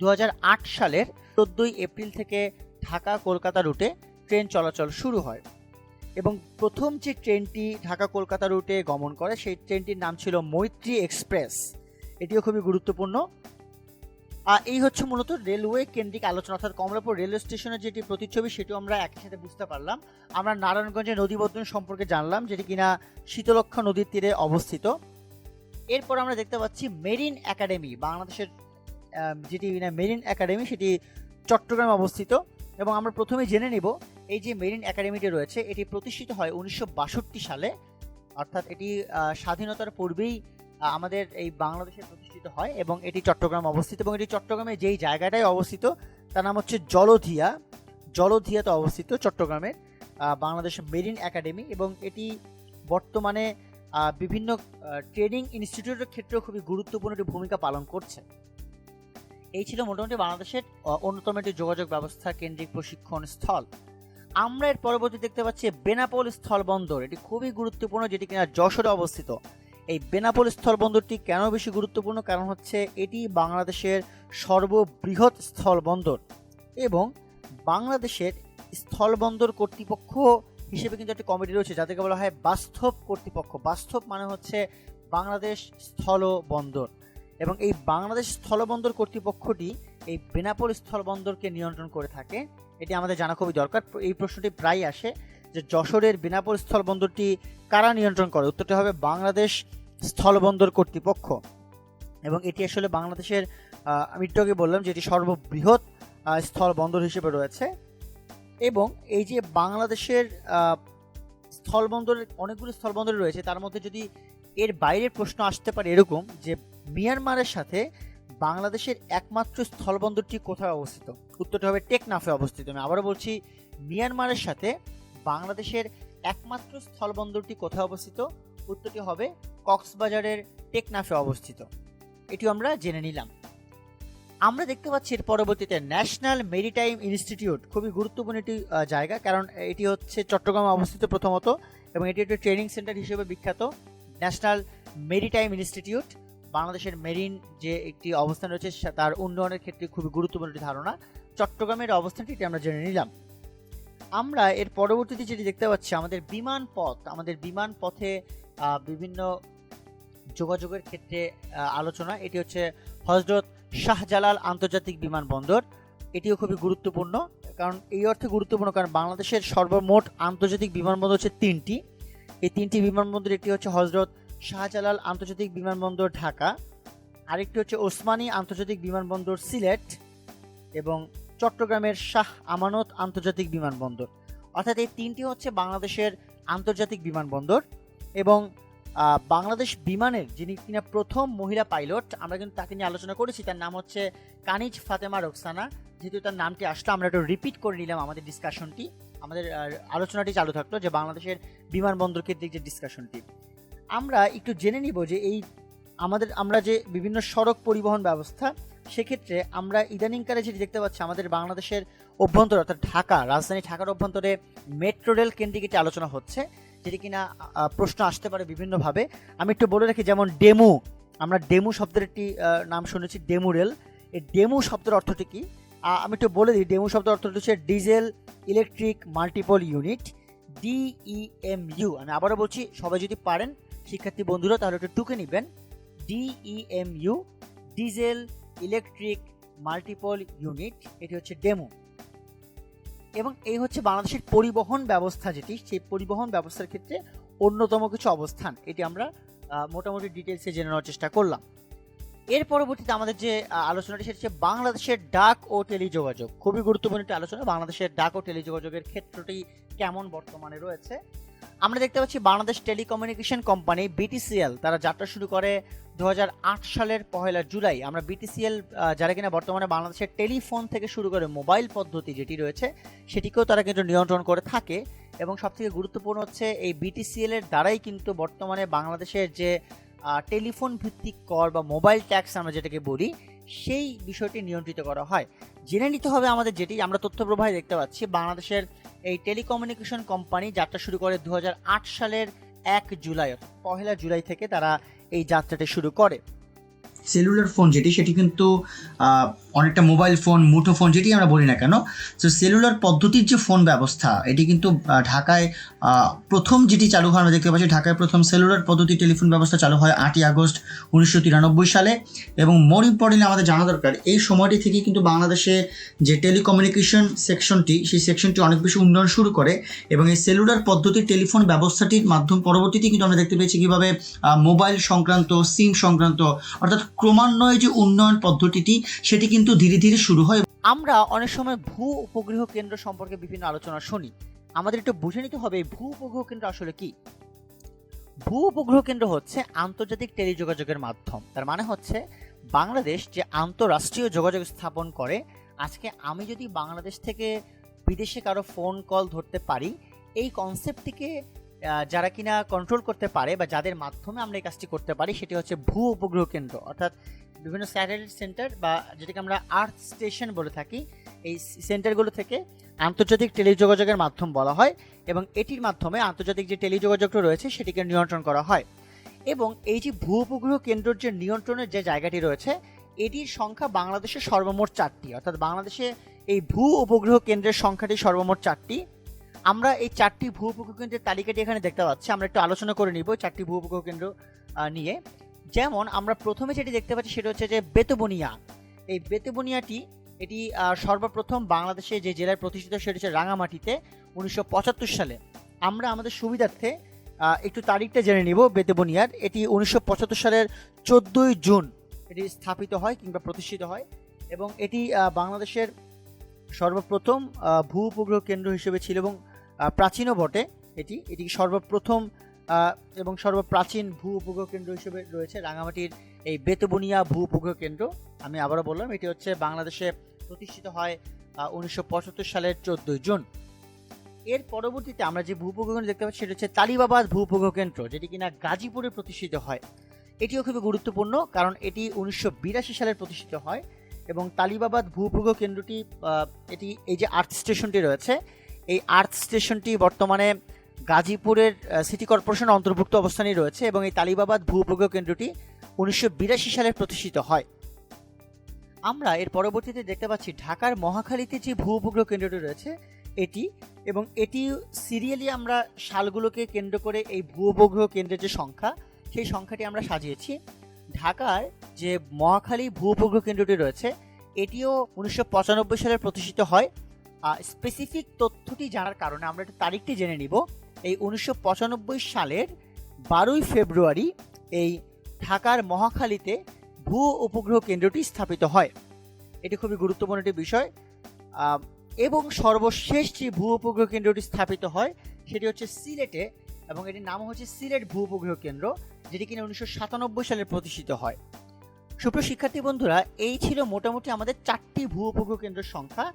2008 সালের 14ই এপ্রিল থেকে ঢাকা কলকাতা রুটে ট্রেন চলাচল শুরু হয়। এবং প্রথম যে ট্রেনটি ঢাকা কলকাতা রুটে গমন করে সেই ট্রেনটির নাম ছিল মৈত্রী এক্সপ্রেস। এটিও খুবই গুরুত্বপূর্ণ। এই হচ্ছে মূলত রেলওয়ে কেন্দ্রিক আলোচনা, অর্থাৎ কমলাপুর রেলওয়ে স্টেশনের যেটি প্রতিচ্ছবি সেটিও আমরা একই সাথে বুঝতে পারলাম। আমরা নারায়ণগঞ্জের নদীবন্দর সম্পর্কে জানলাম যেটি কিনা শীতলক্ষ্যা নদীর তীরে অবস্থিত। এরপর আমরা দেখতে পাচ্ছি মেরিন একাডেমি, বাংলাদেশের যেটি মেরিন একাডেমি সেটি চট্টগ্রামে অবস্থিত। এবং আমরা প্রথমে জেনে নিব এই যে মেরিন একাডেমিটি রয়েছে এটি প্রতিষ্ঠিত হয় 1962 সালে, অর্থাৎ এটি স্বাধীনতার পূর্বেই আমাদের এই বাংলাদেশে প্রতিষ্ঠিত হয় এবং এটি চট্টগ্রামে অবস্থিত। এবং এটি চট্টগ্রামে যেই জায়গাটায় অবস্থিত তার নাম হচ্ছে জলধিয়াতে অবস্থিত চট্টগ্রামের বাংলাদেশ মেরিন একাডেমি। এবং এটি বর্তমানে বিভিন্ন ট্রেনিং ইনস্টিটিউটের ক্ষেত্রেও খুবই গুরুত্বপূর্ণ একটি ভূমিকা পালন করছে। এই ছিল মোটামুটি বাংলাদেশের অন্যতম একটি যোগাযোগ ব্যবস্থা কেন্দ্রিক প্রশিক্ষণ স্থল। আমরা এর পরবর্তী দেখতে পাচ্ছি বেনাপোল স্থলবন্দর। এটি খুবই গুরুত্বপূর্ণ, যেটি কিনা যশোরে অবস্থিত। এই বেনাপোল স্থলবন্দরটি কেন বেশি গুরুত্বপূর্ণ? কারণ হচ্ছে এটি বাংলাদেশের সর্ববৃহৎ স্থলবন্দর এবং বাংলাদেশের স্থলবন্দর কর্তৃপক্ষ হিসেবে কিন্তু একটি কমিটি রয়েছে যাদেরকে বলা হয় বাস্তব কর্তৃপক্ষ। বাস্তব মানে হচ্ছে বাংলাদেশ স্থলবন্দর, এবং এই বাংলাদেশ স্থলবন্দর কর্তৃপক্ষটি এই বেনাপোল স্থলবন্দরকে নিয়ন্ত্রণ করে থাকে। এটি আমাদের জানা খুবই দরকার। এই প্রশ্নটি প্রায় আসে যে যশোরের বেনাপোল স্থলবন্দরটি কারা নিয়ন্ত্রণ করে? উত্তরটি হবে বাংলাদেশ স্থলবন্দর কর্তৃপক্ষ। এবং এটি আসলে বাংলাদেশের আমি একটু আগে বললাম যে এটি সর্ববৃহৎ স্থলবন্দর হিসেবে রয়েছে। এবং এই যে বাংলাদেশের স্থলবন্দরের অনেকগুলো স্থলবন্দর রয়েছে, তার মধ্যে যদি এর বাইরের প্রশ্ন আসতে পারে এরকম যে মিয়ানমারের সাথে বাংলাদেশের একমাত্র স্থলবন্দরটি কোথায় অবস্থিত? উত্তরটি হবে টেকনাফে অবস্থিত। আমি আবারও বলছি, মিয়ানমারের সাথে বাংলাদেশের একমাত্র স্থলবন্দরটি কোথায় অবস্থিত? উত্তরটি হবে কক্সবাজারের টেকনাফে অবস্থিত। এটিও আমরা জেনে নিলাম। আমরা দেখতে পাচ্ছি এর পরবর্তীতে ন্যাশনাল মেরিটাইম ইনস্টিটিউট। খুবই গুরুত্বপূর্ণ একটি জায়গা, কারণ এটি হচ্ছে চট্টগ্রামে অবস্থিত প্রথমত, এবং এটি একটি ট্রেনিং সেন্টার হিসেবে বিখ্যাত। ন্যাশনাল মেরিটাইম ইনস্টিটিউট বাংলাদেশের মেরিন যে একটি অবস্থান রয়েছে তার উন্নয়নের ক্ষেত্রে খুবই গুরুত্বপূর্ণ একটি ধারণা। চট্টগ্রামের অবস্থানটি আমরা জেনে নিলাম। আমরা এর পরবর্তীতে যেটি দেখতে পাচ্ছি আমাদের বিমান পথ। আমাদের বিমান পথে বিভিন্ন যোগাযোগের ক্ষেত্রে আলোচনা। এটি হচ্ছে হযরত শাহজালাল আন্তর্জাতিক বিমানবন্দর। এটিও খুবই গুরুত্বপূর্ণ, কারণ এই অর্থে গুরুত্বপূর্ণ কারণ বাংলাদেশের সর্বমোট আন্তর্জাতিক বিমানবন্দর হচ্ছে 3টি। এই 3টি বিমানবন্দর, একটি হচ্ছে হযরত শাহজালাল আন্তর্জাতিক বিমানবন্দর ঢাকা, আরেকটি হচ্ছে ওসমানী আন্তর্জাতিক বিমানবন্দর সিলেট, এবং চট্টগ্রামের শাহ আমানত আন্তর্জাতিক বিমানবন্দর। অর্থাৎ এই 3টি হচ্ছে বাংলাদেশের আন্তর্জাতিক বিমানবন্দর। এবং বাংলাদেশ বিমানের যিনি কিনা প্রথম মহিলা পাইলট, আমরা কিন্তু তাকে নিয়ে আলোচনা করেছি। তার নাম হচ্ছে কানিজ ফাতেমা রোকসানা। যেহেতু তার নামটি আসলো, আমরা একটু রিপিট করে নিলাম আমাদের ডিসকাশনটি, আমাদের আলোচনাটি চালু থাকলো যে বাংলাদেশের বিমানবন্দর কেন্দ্রিক যে ডিসকাশনটি। আমরা একটু জেনে নিব যে এই আমরা যে বিভিন্ন সড়ক পরিবহন ব্যবস্থা, সেক্ষেত্রে আমরা ইদানিংকালে যেটি দেখতে পাচ্ছি আমাদের বাংলাদেশের অভ্যন্তরে অর্থাৎ ঢাকা, রাজধানী ঢাকার অভ্যন্তরে মেট্রো রেল কেন্দ্রিক একটি আলোচনা হচ্ছে, যেটি কিনা প্রশ্ন আসতে পারে বিভিন্নভাবে। আমি একটু বলে রাখি, যেমন ডেমু, আমরা ডেমু শব্দের একটি নাম শুনেছি, ডেমু রেল। এই ডেমু শব্দের অর্থটি কি আমি একটু বলে দিই। ডেমু শব্দের অর্থটি হচ্ছে diesel electric multiple unit, DEMU। আমি আবারও বলছি, সবাই যদি পারেন শিক্ষার্থী বন্ধুরা তাহলে একটু টুকে নেবেন, DEMU, diesel electric multiple unit. এটি হচ্ছে ডেমু। এবং এই হচ্ছে বাংলাদেশের পরিবহন ব্যবস্থা, যেটি সেই পরিবহন ব্যবস্থার ক্ষেত্রে অন্যতম কিছু অবস্থান। এটি আমরা মোটামুটি ডিটেলসে জেনে নেওয়ার চেষ্টা করলাম। এর পরবর্তীতে আমাদের যে আলোচনাটি সেটা হচ্ছে বাংলাদেশের ডাক ও টেলিযোগাযোগ। খুবই গুরুত্বপূর্ণ একটি আলোচনা। বাংলাদেশের ডাক ও টেলিযোগাযোগের ক্ষেত্রটি কেমন বর্তমানে রয়েছে। আমরা দেখতে পাচ্ছি বাংলাদেশ টেলিকমিউনিকেশন কোম্পানি BTCL তারা যাত্রা শুরু করে 2008 সালের 1 জুলাই। আমরা BTCL যারা কিনা বর্তমানে বাংলাদেশের টেলিফোন থেকে শুরু করে মোবাইল পদ্ধতি যেটি রয়েছে সেটিকেও তারা কিন্তু নিয়ন্ত্রণ করে থাকে। এবং সবথেকে গুরুত্বপূর্ণ হচ্ছে এই BTCL এর দ্বারাই কিন্তু বর্তমানে বাংলাদেশের যে টেলিফোন ভিত্তিক কর বা মোবাইল ট্যাক্স আমরা যেটাকে বলি, সেই বিষয়টি নিয়ন্ত্রিত করা হয়। জেনে নিতে হবে আমাদের, যেটি আমরা তথ্য প্রবাহে দেখতে পাচ্ছি, বাংলাদেশের এই টেলিকমিউনিকেশন কোম্পানি যাত্রা শুরু করে 2008 সালের 1 জুলাই, 1 জুলাই থেকে তারা এই যাত্রাটি শুরু করে। সেলুলার ফোন যেটি, সেটি কিন্তু অনেকটা মোবাইল ফোন, মুঠো ফোন যেটি আমরা বলি না কেন, তো সেলুলার পদ্ধতির যে ফোন ব্যবস্থা এটি কিন্তু ঢাকায় প্রথম যেটি চালু হয়, আমরা দেখতে পাচ্ছি ঢাকায় প্রথম সেলুলার পদ্ধতি টেলিফোন ব্যবস্থা চালু হয় 8 আগস্ট 1993 সালে। এবং মোর ইম্পর্টেন্টলি আমাদের জানা দরকার, এই সময়টি থেকে কিন্তু বাংলাদেশে যে টেলিকমিউনিকেশন সেকশনটি, সেই সেকশনটি অনেক বেশি উন্নয়ন শুরু করে। এবং এই সেলুলার পদ্ধতির টেলিফোন ব্যবস্থাটির মাধ্যম পরবর্তীতে কিন্তু আমরা দেখতে পেয়েছি কীভাবে মোবাইল সংক্রান্ত, সিম সংক্রান্ত, অর্থাৎ ক্রমান্বয়ে যে উন্নয়ন পদ্ধতিটি সেটি কিন্তু ধীরে ধীরে শুরু হয়। আমরা অনেক সময় ভূ উপগ্রহ কেন্দ্র সম্পর্কে বিভিন্ন আলোচনা শুনি। আমাদের একটু বুঝে নিতে হবে ভূ উপগ্রহ কেন্দ্র আসলে কি। ভূ উপগ্রহ কেন্দ্র হচ্ছে আন্তর্জাতিক টেলিযোগাযোগের মাধ্যম। তার মানে হচ্ছে বাংলাদেশ যে আন্তঃরাষ্ট্রীয় যোগাযোগ স্থাপন করে। আজকে আমি যদি বাংলাদেশ থেকে বিদেশে কারো ফোন কল ধরতে পারি, এই কনসেপ্টটিকে যারা কিনা কন্ট্রোল করতে পারে বা যাদের মাধ্যমে আমরা এই কাজটি করতে পারি, সেটি হচ্ছে ভূ উপগ্রহ কেন্দ্র। অর্থাৎ বিভিন্ন স্যাটেলাইট সেন্টার বা যেটাকে আমরা আর্থ স্টেশন বলে থাকি, এই সেন্টারগুলো থেকে আন্তর্জাতিক টেলিযোগাযোগের মাধ্যম বলা হয় এবং এটির মাধ্যমে আন্তর্জাতিক যে টেলিযোগাযোগটা রয়েছে সেটিকে নিয়ন্ত্রণ করা হয়। এবং এই যে ভূ উপগ্রহ কেন্দ্রের যে নিয়ন্ত্রণের যে জায়গাটি রয়েছে এটির সংখ্যা বাংলাদেশে সর্বমোট 4টি, অর্থাৎ বাংলাদেশে এই ভূ উপগ্রহ কেন্দ্রের সংখ্যাটি সর্বমোট 4টি। আমরা এই 4টি ভূ উপগ্রহ কেন্দ্রের তালিকাটি এখানে দেখতে পাচ্ছি। আমরা একটু আলোচনা করে নিব 4টি ভূ উপগ্রহ কেন্দ্র নিয়ে। যেমন আমরা প্রথমে যেটি দেখতে পাচ্ছি সেটা হচ্ছে যে বেতবুনিয়া। এই বেতবুনিয়াটি এটি সর্বপ্রথম বাংলাদেশে যে জেলায় প্রতিষ্ঠিত সেটি হচ্ছে রাঙামাটিতে 1975 সালে। আমরা আমাদের সুবিধার্থে একটু তারিখটা জেনে নিব বেতবুনিয়ার। এটি 1975 সালের 14ই জুন এটি স্থাপিত হয় কিংবা প্রতিষ্ঠিত হয় এবং এটি বাংলাদেশের সর্বপ্রথম ভূ উপগ্রহ কেন্দ্র হিসেবে ছিল এবং প্রাচীনও বটে। এটি সর্বপ্রথম এবং সর্বপ্রাচীন ভূ উপগ্রহ কেন্দ্র হিসেবে রয়েছে রাঙামাটির এই বেতবুনিয়া ভূ উপগ্রহ কেন্দ্র। আমি আবারও বললাম এটি হচ্ছে বাংলাদেশে প্রতিষ্ঠিত হয় 1975 সালের 14ই জুন। এর পরবর্তীতে আমরা যে ভূ উপগ্রহ কেন্দ্র দেখতে পাচ্ছি সেটা হচ্ছে তালিবাবাদ ভূ উপগ্রহ কেন্দ্র, যেটি কিনা গাজীপুরে প্রতিষ্ঠিত হয়। এটিও খুবই গুরুত্বপূর্ণ কারণ এটি 1982 সালে প্রতিষ্ঠিত হয় এবং তালিবাবাদ ভূ উপগ্রহ কেন্দ্রটি এটি এই যে আর্থ স্টেশনটি রয়েছে এই আর্থ স্টেশনটি বর্তমানে গাজীপুরের সিটি কর্পোরেশন অন্তর্ভুক্ত অবস্থানে রয়েছে এবং এই তালিবাবাদ ভূ উপগ্রহ কেন্দ্রটি 1982 সালে প্রতিষ্ঠিত হয়। আমরা এর পরবর্তীতে দেখতে পাচ্ছি ঢাকার মহাখালীতে যে ভূ উপগ্রহ কেন্দ্রটি রয়েছে এটি, এবং এটি সিরিয়ালি আমরা সালগুলোকে কেন্দ্র করে এই ভূ উপগ্রহ কেন্দ্রের যে সংখ্যা সেই সংখ্যাটি আমরা সাজিয়েছি। ঢাকার যে মহাখালী ভূ উপগ্রহ কেন্দ্রটি রয়েছে এটিও 1995 সালে প্রতিষ্ঠিত হয়। স্পেসিফিক তথ্যটি জানার কারণে আমরা একটু তারিখটি জেনে নিব। এই 1995 সালের 12ই ফেব্রুয়ারি এই ঢাকার মহাখালীতে ভূ উপগ্রহ কেন্দ্রটি স্থাপিত হয়। এটি খুবই গুরুত্বপূর্ণ একটি বিষয়। এবং সর্বশেষ যে ভূ উপগ্রহ কেন্দ্রটি স্থাপিত হয় সেটি হচ্ছে সিলেটে এবং এটির নাম হচ্ছে সিলেট ভূ উপগ্রহ কেন্দ্র, যেটি কিনা 1997 সালে প্রতিষ্ঠিত হয়। সুপ্রিয় শিক্ষার্থী বন্ধুরা, এই ছিল মোটামুটি আমাদের 4টি ভূ উপগ্রহ কেন্দ্রের সংখ্যা।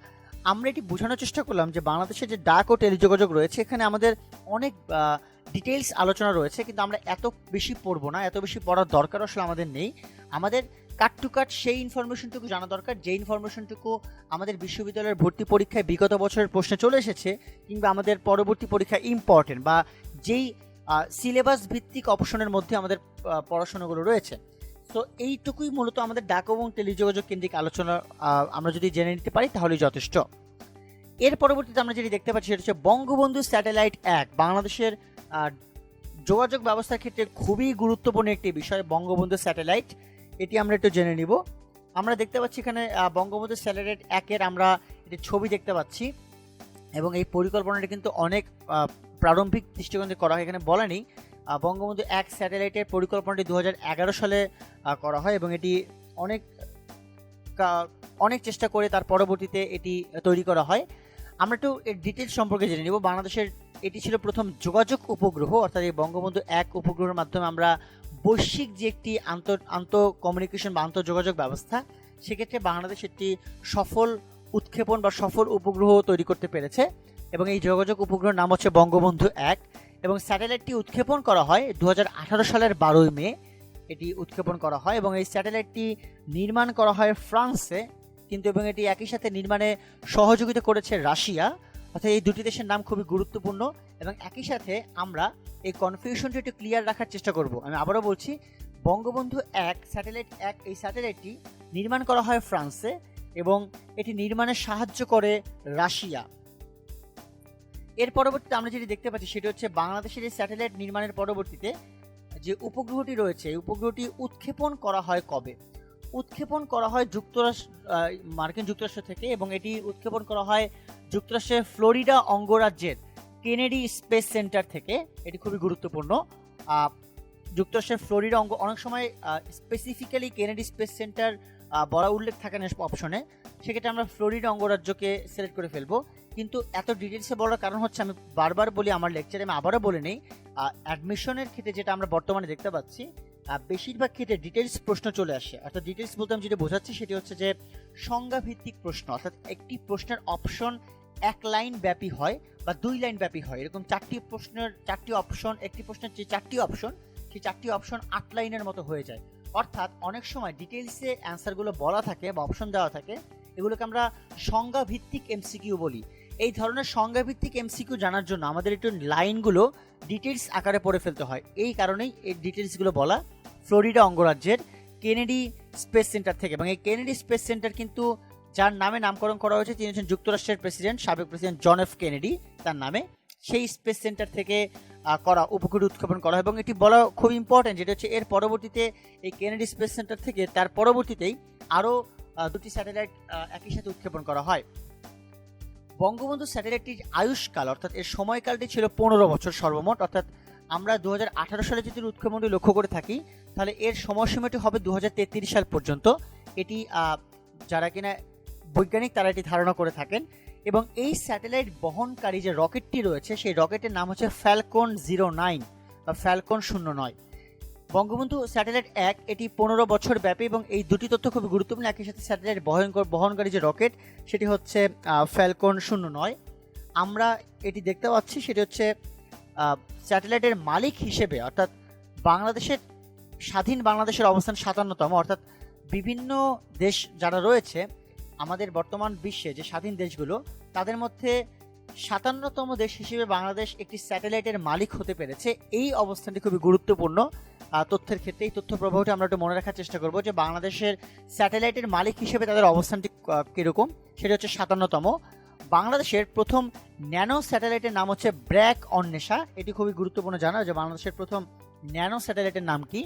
আমরা এটি বোঝানোর চেষ্টা করলাম যে বাংলাদেশে যে ডাক ও টেলিযোগাযোগ রয়েছে এখানে আমাদের অনেক ডিটেইলস আলোচনা রয়েছে, কিন্তু আমরা এত বেশি পড়বো না, এত বেশি পড়ার দরকার আসলে আমাদের নেই। আমাদের কাট টু কাট সেই ইনফরমেশনটুকু জানা দরকার যে ইনফরমেশনটুকু আমাদের বিশ্ববিদ্যালয়ের ভর্তি পরীক্ষায় বিগত বছরের প্রশ্নে চলে এসেছে কিংবা আমাদের পরবর্তী পরীক্ষায় ইম্পর্টেন্ট বা যেই সিলেবাস ভিত্তিক অপশনের মধ্যে আমাদের পড়াশোনাগুলো রয়েছে। তো এইটুকুই মূলত আমাদের ডাক এবং টেলিযোগাযোগ কেন্দ্রিক আলোচনা আমরা যদি জেনে নিতে পারি তাহলেই যথেষ্ট। এর পরবর্তীতে আমরা যেটি দেখতে পাচ্ছি সেটা হচ্ছে বঙ্গবন্ধু স্যাটেলাইট 1। বাংলাদেশের যোগাযোগ ব্যবস্থার ক্ষেত্রে খুবই গুরুত্বপূর্ণ একটি বিষয় বঙ্গবন্ধু স্যাটেলাইট। এটি আমরা একটু জেনে নিব। আমরা দেখতে পাচ্ছি এখানে বঙ্গবন্ধু স্যাটেলাইট 1-এর আমরা এটি ছবি দেখতে পাচ্ছি এবং এই পরিকল্পনাটি কিন্তু অনেক প্রারম্ভিক দৃষ্টিকোণ থেকে করা হয়। এখানে বলা নেই বঙ্গবন্ধু 1 স্যাটেলাইটের পরিকল্পনাটি 2011 সালে করা হয় এবং এটি অনেক চেষ্টা করে তার পরবর্তীতে এটি তৈরি করা হয়। আমরা একটু এর ডিটেলস সম্পর্কে জেনে নিব। বাংলাদেশের এটি ছিল প্রথম যোগাযোগ উপগ্রহ, অর্থাৎ এই বঙ্গবন্ধু 1 উপগ্রহের মাধ্যমে আমরা বৈশ্বিক যে একটি আন্তঃ কমিউনিকেশন বা আন্তঃযোগাযোগ ব্যবস্থা, সেক্ষেত্রে বাংলাদেশ একটি সফল উৎক্ষেপণ বা সফল উপগ্রহ তৈরি করতে পেরেছে এবং এই যোগাযোগ উপগ্রহের নাম হচ্ছে বঙ্গবন্ধু 1 এবং স্যাটেলাইটটি উৎক্ষেপণ করা হয় 2018 সালের 12ই মে এটি উৎক্ষেপণ করা হয় এবং এই স্যাটেলাইটটি নির্মাণ করা হয় ফ্রান্সে, কিন্তু এবং এটি একই সাথে নির্মাণে সহযোগিতা করেছে রাশিয়া। অর্থাৎ এই দুটি দেশের নাম খুবই গুরুত্বপূর্ণ এবং একই সাথে আমরা এই কনফিউশনটি একটু ক্লিয়ার রাখার চেষ্টা করব। আমি আবারও বলছি, বঙ্গবন্ধু 1 স্যাটেলাইট 1 এই স্যাটেলাইটটি নির্মাণ করা হয় ফ্রান্সে এবং এটি নির্মাণে সাহায্য করে রাশিয়া। এর পরবর্তীতে আমরা যেটি দেখতে পাচ্ছি সেটি হচ্ছে বাংলাদেশের এই স্যাটেলাইট নির্মাণের পরবর্তীতে যে উপগ্রহটি রয়েছে এই উপগ্রহটি উৎক্ষেপণ করা হয় কবে? উৎক্ষেপণ করা হয় মার্কিন যুক্তরাষ্ট্র থেকে এবং এটি উৎক্ষেপণ করা হয় যুক্তরাষ্ট্রের ফ্লোরিডা অঙ্গরাজ্যের কেনেডি স্পেস সেন্টার থেকে। এটি খুবই গুরুত্বপূর্ণ। যুক্তরাষ্ট্রের ফ্লোরিডা অনেক সময় স্পেসিফিক্যালি কেনেডি স্পেস সেন্টার বলা উল্লেখ থাকে না অপশনে, সেক্ষেত্রে আমরা ফ্লোরিডা অঙ্গরাজ্যকে সিলেক্ট করে ফেলবো। কিন্তু এত ডিটেলসে বলার কারণ হচ্ছে আমি বারবার বলি আমার লেকচারে, আমি আবারও বলে নেই, অ্যাডমিশনের ক্ষেত্রে যেটা আমরা বর্তমানে দেখতে পাচ্ছি বেশিরভাগ ক্ষেত্রে ডিটেলস প্রশ্ন চলে আসে। অর্থাৎ ডিটেলস বলতে আমি যেটা বোঝাচ্ছি সেটি হচ্ছে যে সংজ্ঞাভিত্তিক প্রশ্ন, অর্থাৎ একটি প্রশ্নের অপশন 1 লাইন ব্যাপী হয় বা 2 লাইন ব্যাপী হয়, এরকম 4টি প্রশ্নের 4টি অপশন, একটি প্রশ্নের যে 4টি অপশন সেই 4টি অপশন 8 লাইনের মতো হয়ে যায়। অর্থাৎ অনেক সময় ডিটেলসে অ্যান্সারগুলো বলা থাকে বা অপশন দেওয়া থাকে, এগুলোকে আমরা সংজ্ঞাভিত্তিক এমসিকিউ বলি। এই ধরনের সংজ্ঞাভিত্তিক এমসিকিউ জানার জন্য আমাদের একটু লাইনগুলো ডিটেলস আকারে পড়ে ফেলতে হয়। এই কারণেই এই ডিটেলসগুলো বলা। ফ্লোরিডা অঙ্গরাজ্যের কেনেডি স্পেস সেন্টার থেকে, এবং এই কেনেডি স্পেস সেন্টার কিন্তু যার নামে নামকরণ করা হয়েছে তিনি হচ্ছেন যুক্তরাষ্ট্রের প্রেসিডেন্ট, সাবেক প্রেসিডেন্ট জন এফ কেনেডি তার নামে, সেই স্পেস সেন্টার থেকে করা উপগ্রহ উৎক্ষেপণ করা হয়। এবং এটি বলা খুব ইম্পর্টেন্ট, যেটা হচ্ছে এর পরবর্তীতে এই কেনেডি স্পেস সেন্টার থেকে তার পরবর্তীতেই আরও দুটি স্যাটেলাইট একই সাথে উৎক্ষেপণ করা হয়। বঙ্গবন্ধু স্যাটেলাইটটির আয়ুষ্কাল অর্থাৎ এর সময়কালটি ছিল 15 বছর সর্বমোট, অর্থাৎ আমরা 2018 সালে যদি উৎক্ষেপণটি লক্ষ্য করে থাকি তাহলে এর সময়সীমাটি হবে 2033 সাল পর্যন্ত। এটি যারা কিনা বৈজ্ঞানিক তারা এটি ধারণা করে থাকেন। এবং এই স্যাটেলাইট বহনকারী যে রকেটটি রয়েছে সেই রকেটের নাম হচ্ছে ফ্যালকন 09 বা ফ্যালকন 09। বঙ্গবন্ধু স্যাটেলাইট 1 এটি 15 বছর ব্যাপী, এবং এই দুটি তথ্য খুবই গুরুত্বপূর্ণ। একই সাথে স্যাটেলাইট বহনকারী যে রকেট সেটি হচ্ছে ফ্যালকন 09। আমরা এটি দেখতে পাচ্ছি, সেটি হচ্ছে স্যাটেলাইটের মালিক হিসেবে অর্থাৎ বাংলাদেশের স্বাধীন বাংলাদেশের অবস্থান 57তম, অর্থাৎ বিভিন্ন দেশ যারা রয়েছে আমাদের বর্তমান বিশ্বে যে স্বাধীন দেশগুলো তাদের মধ্যে 57তম দেশ হিসেবে বাংলাদেশ একটি স্যাটেলাইটের মালিক হতে পেরেছে। এই অবস্থানটি খুবই গুরুত্বপূর্ণ তথ্যের ক্ষেত্রে। এই তথ্য প্রবাহটি আমরা একটু মনে রাখার চেষ্টা করব যে বাংলাদেশের স্যাটেলাইটের মালিক হিসেবে তাদের অবস্থানটি কীরকম, সেটা হচ্ছে 57তম। বাংলাদেশের প্রথম ন্যানো স্যাটেলাইটের নাম হচ্ছে ব্র্যাক অন্বেষা। এটি খুবই গুরুত্বপূর্ণ জানা যে বাংলাদেশের প্রথম ন্যানো স্যাটেলাইটের নাম কি।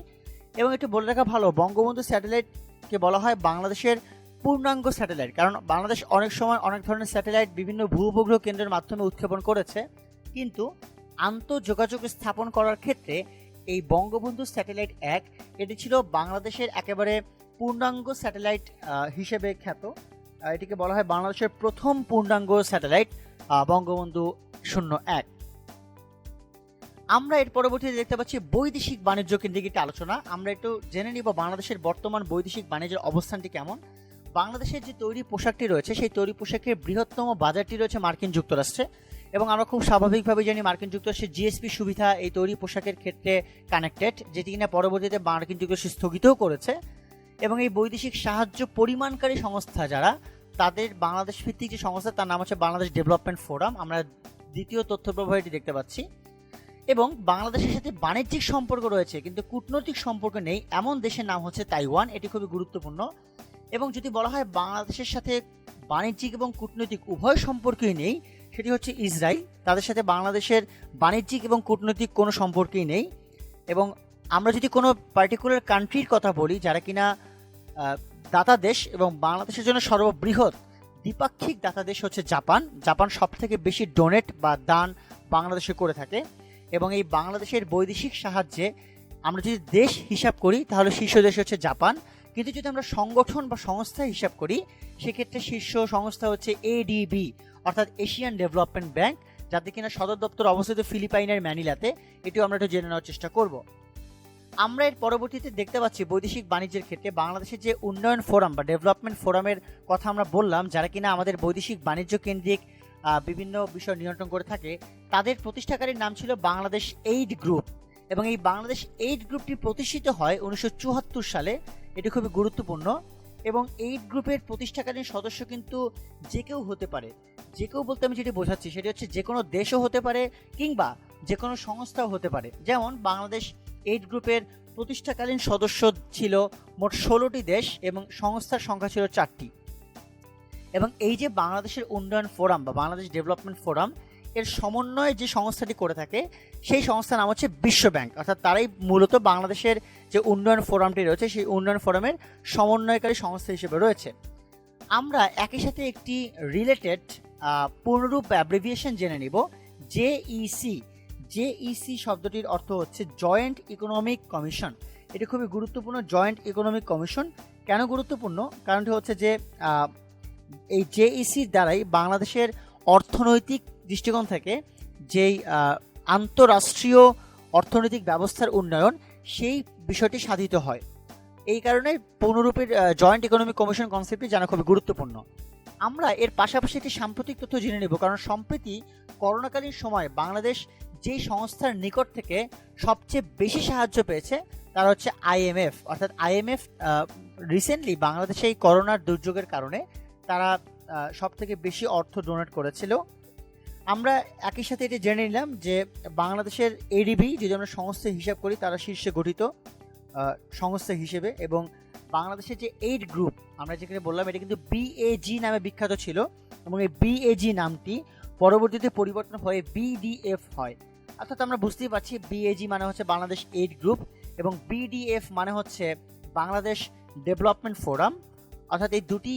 এবং একটু বলে রাখা ভালো, বঙ্গবন্ধু স্যাটেলাইটকে বলা হয় বাংলাদেশের পূর্ণাঙ্গ স্যাটেলাইট, কারণ বাংলাদেশ অনেক সময় অনেক ধরনের স্যাটেলাইট বিভিন্ন ভূ উপগ্রহ কেন্দ্রের মাধ্যমে উৎক্ষেপণ করেছে, কিন্তু আন্তঃযোগাযোগ স্থাপন করার ক্ষেত্রে এই বঙ্গবন্ধু স্যাটেলাইট 1 এটি ছিল বাংলাদেশের একেবারে পূর্ণাঙ্গ স্যাটেলাইট হিসেবে খ্যাত। এটিকে বলা হয় বাংলাদেশের প্রথম পূর্ণাঙ্গ স্যাটেলাইট বঙ্গবন্ধু 01। আমরা এর পরবর্তীতে দেখতে পাচ্ছি বৈদেশিক বাণিজ্য কেন্দ্রিক একটি আলোচনা। আমরা একটু জেনে নিব বাংলাদেশের বর্তমান বৈদেশিক বাণিজ্যের অবস্থানটি কেমন। বাংলাদেশের যে তৈরি পোশাকটি রয়েছে সেই তৈরি পোশাকের বৃহত্তম বাজারটি রয়েছে মার্কিন যুক্তরাষ্ট্রে, এবং আমরা খুব স্বাভাবিকভাবে জানি মার্কিন যুক্তরাষ্ট্রের জিএসপি সুবিধা এই তৈরি পোশাকের ক্ষেত্রে কানেক্টেড, যেটি কিনা পরবর্তীতে মার্কিন যুক্তরাষ্ট্র স্থগিতও করেছে। এবং এই বৈদেশিক সাহায্য পরিমাণকারী সংস্থা যারা, তাদের বাংলাদেশ ভিত্তিক যে সংস্থা তার নাম হচ্ছে বাংলাদেশ ডেভেলপমেন্ট ফোরাম। আমরা দ্বিতীয় তথ্য প্রবাহ এটি দেখতে পাচ্ছি। এবং বাংলাদেশের সাথে বাণিজ্যিক সম্পর্ক রয়েছে কিন্তু কূটনৈতিক সম্পর্ক নেই এমন দেশের নাম হচ্ছে তাইওয়ান। এটি খুবই গুরুত্বপূর্ণ। এবং যদি বলা হয় বাংলাদেশের সাথে বাণিজ্যিক এবং কূটনৈতিক উভয় সম্পর্কই নেই, সেটি হচ্ছে ইসরায়েল। তাদের সাথে বাংলাদেশের বাণিজ্যিক এবং কূটনৈতিক কোনো সম্পর্কই নেই। এবং আমরা যদি কোনো পার্টিকুলার কান্ট্রির কথা বলি যারা কিনা দাতা দেশ, এবং বাংলাদেশের জন্য সর্ববৃহৎ দ্বিপাক্ষিক দাতা দেশ হচ্ছে জাপান। জাপান সব থেকে বেশি ডোনেট বা দান বাংলাদেশে করে থাকে। এবং এই বাংলাদেশের বৈদেশিক সাহায্যে আমরা যদি দেশ হিসাব করি তাহলে শীর্ষ দেশ হচ্ছে জাপান, কিন্তু যদি আমরা সংগঠন বা সংস্থা হিসাব করি সেক্ষেত্রে শীর্ষ সংস্থা হচ্ছে এডিবি অর্থাৎ এশিয়ান ডেভেলপমেন্ট ব্যাংক, যাতে কিনা সদর দপ্তর অবস্থিত ফিলিপাইনের ম্যানিলাতে। এটিও আমরা একটু জেনে নেওয়ার চেষ্টা করব। আমরা এর পরবর্তীতে দেখতে পাচ্ছি বৈদেশিক বাণিজ্যের ক্ষেত্রে বাংলাদেশের যে উন্নয়ন ফোরাম বা ডেভেলপমেন্ট ফোরামের কথা আমরা বললাম, যারা কিনা আমাদের বৈদেশিক বাণিজ্য কেন্দ্রিক বিভিন্ন বিষয় নিয়ন্ত্রণ করে থাকে, তাদের প্রতিষ্ঠাকারীর নাম ছিল বাংলাদেশ এইড গ্রুপ। এবং এই বাংলাদেশ এইড গ্রুপটি প্রতিষ্ঠিত হয় 1974 সালে। এটি খুবই গুরুত্বপূর্ণ। এবং এইড গ্রুপের প্রতিষ্ঠাকালীন সদস্য কিন্তু যে কেউ হতে পারে। যে কেউ বলতে আমি যেটি বোঝাচ্ছি সেটি হচ্ছে যে কোনো দেশও হতে পারে কিংবা যে কোনো সংস্থাও হতে পারে। যেমন বাংলাদেশ এইড গ্রুপের প্রতিষ্ঠাকালীন সদস্য ছিল মোট 16টি দেশ এবং সংস্থার সংখ্যা ছিল 4টি। এবং এই যে বাংলাদেশের উন্নয়ন ফোরাম বা বাংলাদেশ ডেভেলপমেন্ট ফোরাম এর সমন্বয় যে সংস্থাটি করে থাকে সেই সংস্থার নাম হচ্ছে বিশ্ব ব্যাংক, অর্থাৎ তারাই মূলত বাংলাদেশের যে উন্নয়ন ফোরামটি রয়েছে সেই উন্নয়ন ফোরামের সমন্বয়কারী সংস্থা হিসেবে রয়েছে। আমরা একই সাথে একটি রিলেটেড পূর্ণরূপ অ্যাব্রিভিয়েশন জেনে নিব, জেইসি। জেইসি শব্দটির অর্থ হচ্ছে জয়েন্ট ইকোনমিক কমিশন। এটি খুবই গুরুত্বপূর্ণ। জয়েন্ট ইকোনমিক কমিশন কেন গুরুত্বপূর্ণ? কারণটি হচ্ছে যে এই জেইসির দ্বারাই বাংলাদেশের অর্থনৈতিক দৃষ্টিকোণ থেকে যেই আন্তঃরাষ্ট্রীয় অর্থনৈতিক ব্যবস্থার উন্নয়ন সেই বিষয়টি সাধিত হয়। এই কারণে পূর্ণরূপের জয়েন্ট ইকোনমিক কমিশন কনসেপ্টটি জানা খুবই গুরুত্বপূর্ণ। আমরা এর পাশাপাশি একটি সাম্প্রতিক তথ্য জেনে নেব, কারণ সম্প্রতি করোনাকালীন সময় বাংলাদেশ যেই সংস্থার নিকট থেকে সবচেয়ে বেশি সাহায্য পেয়েছে তারা হচ্ছে আইএমএফ। অর্থাৎ আইএমএফ রিসেন্টলি বাংলাদেশে এই করোনার দুর্যোগের কারণে তারা সব থেকে বেশি অর্থ ডোনেট করেছিল আমরা একই সাথে এটা জেনে নিলাম যে বাংলাদেশের এডিবি যদি আমরা সংস্থা হিসাব করি তারা শীর্ষে গঠিত সংস্থা হিসেবে, এবং বাংলাদেশের যে 8 গ্রুপ আমরা যেখানে বললাম এটা কিন্তু বিএজি নামে বিখ্যাত ছিল, এবং এই বিএজি নামটি পরবর্তীতে পরিবর্তন হয়ে বিডিএফ হয়। অর্থাৎ আমরা বুঝতেই পারছি বিএজি মানে হচ্ছে বাংলাদেশ 8 গ্রুপ এবং বিডিএফ মানে হচ্ছে বাংলাদেশ ডেভেলপমেন্ট ফোরাম। অর্থাৎ এই দুটি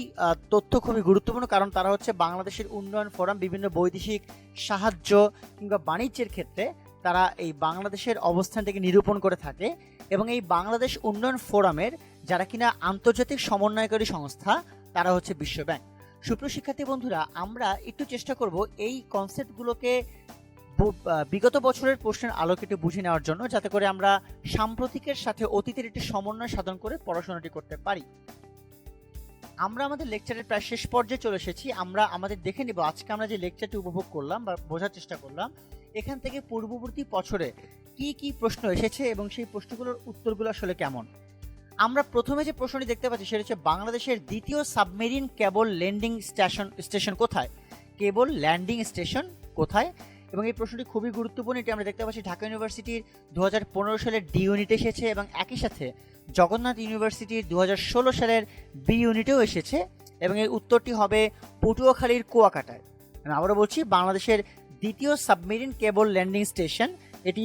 তথ্য খুবই গুরুত্বপূর্ণ, কারণ তারা হচ্ছে বাংলাদেশের উন্নয়ন ফোরাম, বিভিন্ন বৈদেশিক সাহায্য কিংবা বাণিজ্যের ক্ষেত্রে তারা এই বাংলাদেশের অবস্থানটাকে নিরূপণ করে থাকে। এবং এই বাংলাদেশ উন্নয়ন ফোরামের যারা কিনা আন্তর্জাতিক সমন্বয়কারী সংস্থা তারা হচ্ছে বিশ্বব্যাংক। সুপ্রিয় শিক্ষার্থী বন্ধুরা, আমরা একটু চেষ্টা করব এই কনসেপ্টগুলোকে বিগত বছরের প্রশ্নের আলোকে একটু বুঝে নেওয়ার জন্য, যাতে করে আমরা সাম্প্রতিকের সাথে অতীতের একটি সমন্বয় সাধন করে পড়াশোনাটি করতে পারি। আমরা আমাদের লেকচারের প্রায় শেষ পর্যায়ে চলে এসেছি। আমরা আমাদের দেখে নিব আজকে আমরা যে লেকচারটি উপভোগ করলাম বা বোঝার চেষ্টা করলাম, এখান থেকে পূর্ববর্তী বছরে কি কি প্রশ্ন এসেছে এবং সেই প্রশ্নগুলোর উত্তরগুলো আসলে কেমন। আমরা প্রথমে যে প্রশ্নটি দেখতে পাচ্ছি সেটা হচ্ছে বাংলাদেশের দ্বিতীয় সাবমেরিন কেবল ল্যান্ডিং স্টেশন কোথায়? কেবল ল্যান্ডিং স্টেশন কোথায়? এবং এই প্রশ্নটি খুবই গুরুত্বপূর্ণ। এটি আমরা দেখতে পাচ্ছি ঢাকা ইউনিভার্সিটির 2015 সালের ডি ইউনিটে এসেছে এবং একই সাথে জগন্নাথ ইউনিভার্সিটির 2016 সালের বি ইউনিটেও এসেছে, এবং এর উত্তরটি হবে পটুয়াখালীর কুয়াকাটায়। আমি আবারও বলছি, বাংলাদেশের দ্বিতীয় সাবমেরিন কেবল ল্যান্ডিং স্টেশন এটি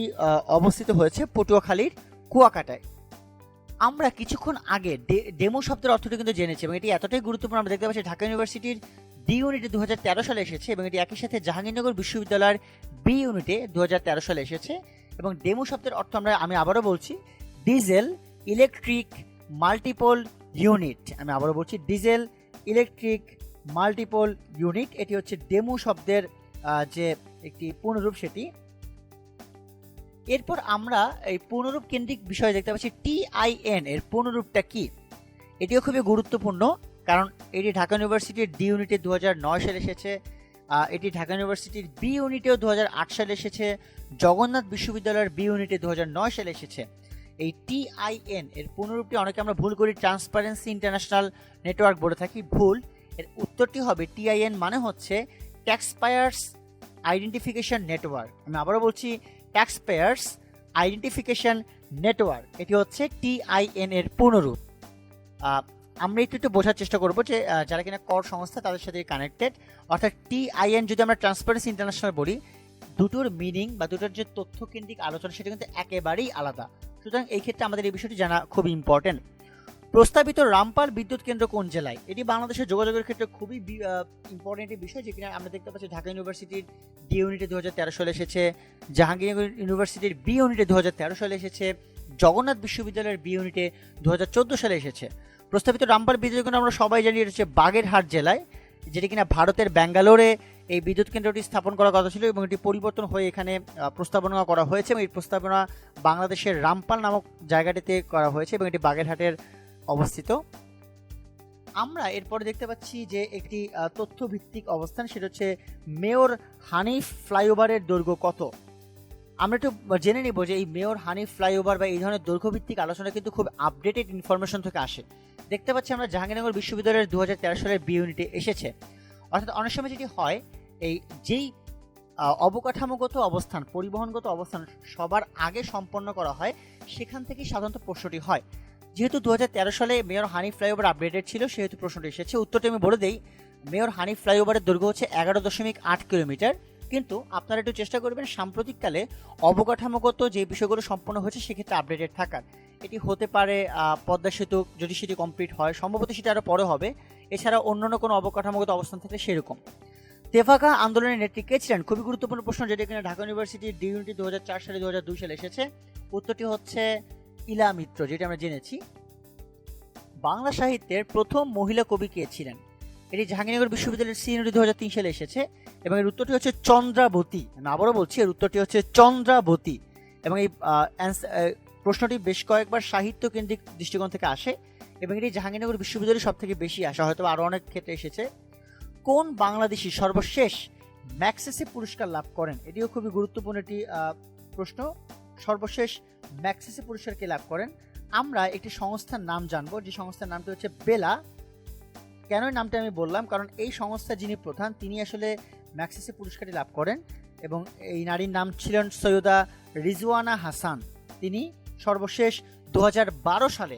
অবস্থিত হয়েছে পটুয়াখালীর কুয়াকাটায়। আমরা কিছুক্ষণ আগে ডেমো শব্দের অর্থটি কিন্তু জেনেছি এবং এটি এতটাই গুরুত্বপূর্ণ। আমরা দেখতে পাচ্ছি ঢাকা ইউনিভার্সিটির ডি ইউনিটে 2013 সালে এসেছে এবং এটি একই সাথে জাহাঙ্গীরনগর বিশ্ববিদ্যালয়ের বি ইউনিটে 2013 সালে এসেছে। এবং ডেমো শব্দের অর্থ আমি আবারও বলছি, ডিজেল ইলেকট্রিক মাল্টিপল ইউনিট। আমি আবারও বলছি, ডিজেল ইলেকট্রিক মাল্টিপল ইউনিট। এটি হচ্ছে ডেমো শব্দের যে একটি পূর্ণরূপ সেটি। এরপর আমরা এই পূর্ণরূপ কেন্দ্রিক বিষয় দেখতে পাচ্ছি টিআইএন এর পূর্ণরূপটা কি। এটিও খুবই গুরুত্বপূর্ণ, কারণ এটি ঢাকা ইউনিভার্সিটির ডি ইউনিটে 2009 সালে এসেছে, এটি ঢাকা ইউনিভার্সিটির বি ইউনিটেও 2008 সালে এসেছে, জগন্নাথ বিশ্ববিদ্যালয়ের বি ইউনিটে 2009 সালে এসেছে। এই টিআইএন এর পূর্ণরূপটি অনেকে আমরা ভুল করি, ট্রান্সপারেন্সি ইন্টারন্যাশনাল নেটওয়ার্ক বলে থাকি, ভুল। এর উত্তরটি হবে টিআইএন মানে হচ্ছে ট্যাক্সপায়ার্স আইডেন্টিফিকেশন নেটওয়ার্ক। আমি আবারও বলছি, ট্যাক্সপেয়ার্স আইডেন্টিফিকেশন নেটওয়ার্ক, এটি হচ্ছে টিআইএন এর পূর্ণরূপ। আমরা একটু বোঝার চেষ্টা করব যে যারা কিনা কর সংস্থা তাদের সাথে কানেক্টেড। অর্থাৎ টিআইএন যদি আমরা ট্রান্সপারেন্সি ইন্টারন্যাশনাল বলি, দুটোর মিনিং বা দুটোর যে তথ্য কেন্দ্রিক আলোচনা সেটা কিন্তু একেবারেই আলাদা। সুতরাং এই ক্ষেত্রে আমাদের এই বিষয়টি জানা খুবই ইম্পর্টেন্ট। প্রস্তাবিত রামপাল বিদ্যুৎ কেন্দ্র কোন জেলায়? এটি বাংলাদেশের যোগাযোগের ক্ষেত্রে খুবই ইম্পর্টেন্ট একটি বিষয়, যেখানে আমরা দেখতে পাচ্ছি ঢাকা ইউনিভার্সিটির ডি ইউনিটে 2013 সালে এসেছে, জাহাঙ্গীরনগর ইউনিভার্সিটির বি ইউনিটে 2013 সালে এসেছে, জগন্নাথ বিশ্ববিদ্যালয়ের বি ইউনিটে 2014 সালে এসেছে। প্রস্তাবিত রামপাল বিদ্যুৎ কেন্দ্র আমরা সবাই জানি এটা হচ্ছে বাগেরহাট জেলায়, যেটি কিনা ভারতের ব্যাঙ্গালোরে এই বিদ্যুৎ কেন্দ্রটি স্থাপন করার কথা ছিল এবং এটি পরিবর্তন হয়ে এখানে প্রস্তাবনা করা হয়েছে এবং এই প্রস্তাবনা বাংলাদেশের রামপাল নামক জায়গাটিতে করা হয়েছে এবং এটি বাগেরহাটের অবস্থিত। আমরা এরপরে দেখতে পাচ্ছি যে একটি তথ্যভিত্তিক অবস্থান, সেটা হচ্ছে মেয়র হানিফ ফ্লাইওভারের দৈর্ঘ্য কত। আমরা একটু জেনে নিব যে এই মেয়র হানিফ ফ্লাইওভার বা এই ধরনের দৈর্ঘ্যভিত্তিক আলোচনা কিন্তু খুব আপডেটেড ইনফরমেশন থেকে আসে। দেখতে পাচ্ছি আমরা জাহাঙ্গীরনগর বিশ্ববিদ্যালয়ের 2013 সালের বি ইউনিটে এসেছে। অর্থাৎ অনেক সময় যেটি হয়, এই যেই অবকাঠামোগত অবস্থান, পরিবহনগত অবস্থান সবার আগে সম্পন্ন করা হয়, সেখান থেকেই সাধারণত প্রশ্নটি হয়। যেহেতু 2013 সালে মেয়র হানিফ ফ্লাইওভার আপডেটেড ছিল, সেহেতু প্রশ্নটি এসেছে। উত্তরটি আমি বলে দেই, মেয়র হানিফ ফ্লাইওভারের দৈর্ঘ্য হচ্ছে 11.8 কিলোমিটার। কিন্তু আপনারা একটু চেষ্টা করবেন সাম্প্রতিককালে অবকাঠামোগত যে বিষয়গুলো সম্পন্ন হয়েছে সেক্ষেত্রে আপডেটেড থাকার। এটি হতে পারে পদ্মা সেতু, যদি সেটি কমপ্লিট হয়, সম্ভবত সেটা আরও পরে হবে। এছাড়া অন্যান্য কোনো অবকাঠামোগত অবস্থান থাকলে সেরকম। তেভাগা আন্দোলনের নেত্রী কে ছিলেন? খুবই গুরুত্বপূর্ণ প্রশ্ন, যেটা কিনা ঢাকা ইউনিভার্সিটির ডি ইউনিটি 2004 সালে 2002 সালে এসেছে। উত্তরটি হচ্ছে ইলা মিত্র, যেটা আমরা জেনেছি। বাংলা সাহিত্যের প্রথম মহিলা কবি কে ছিলেন? এটি জাহাঙ্গীরনগর বিশ্ববিদ্যালয়ের সি ইউনিটি 2003 সালে এসেছে এবং এর উত্তরটি হচ্ছে চন্দ্রাবতী। আমি আবারও বলছি, এর উত্তরটি হচ্ছে চন্দ্রাবতী। এবং এই প্রশ্নটি বেশ কয়েকবার সাহিত্য কেন্দ্রিক দৃষ্টিকোণ থেকে আসে এবং এটি জাহাঙ্গীরনগর বিশ্ববিদ্যালয়ে সব থেকে বেশি আসা, হয়তো আরও অনেক ক্ষেত্রে এসেছে। কোন বাংলাদেশি সর্বশেষ ম্যাগসেসে পুরস্কার লাভ করেন? এটিও খুবই গুরুত্বপূর্ণ একটি প্রশ্ন। সর্বশেষ ম্যাগসেসে পুরস্কার কে লাভ করেন? আমরা একটি সংস্থার নাম জানবো, যে সংস্থার নামটি হচ্ছে বেলা। কেন এই নামটা আমি বললাম? কারণ এই সংস্থার যিনি প্রধান তিনি আসলে ম্যাক্সেসে পুরস্কারটি লাভ করেন এবং এই নারীর নাম ছিলেন সৈয়দা রিজওয়ানা হাসান। তিনি সর্বশেষ 2012 সালে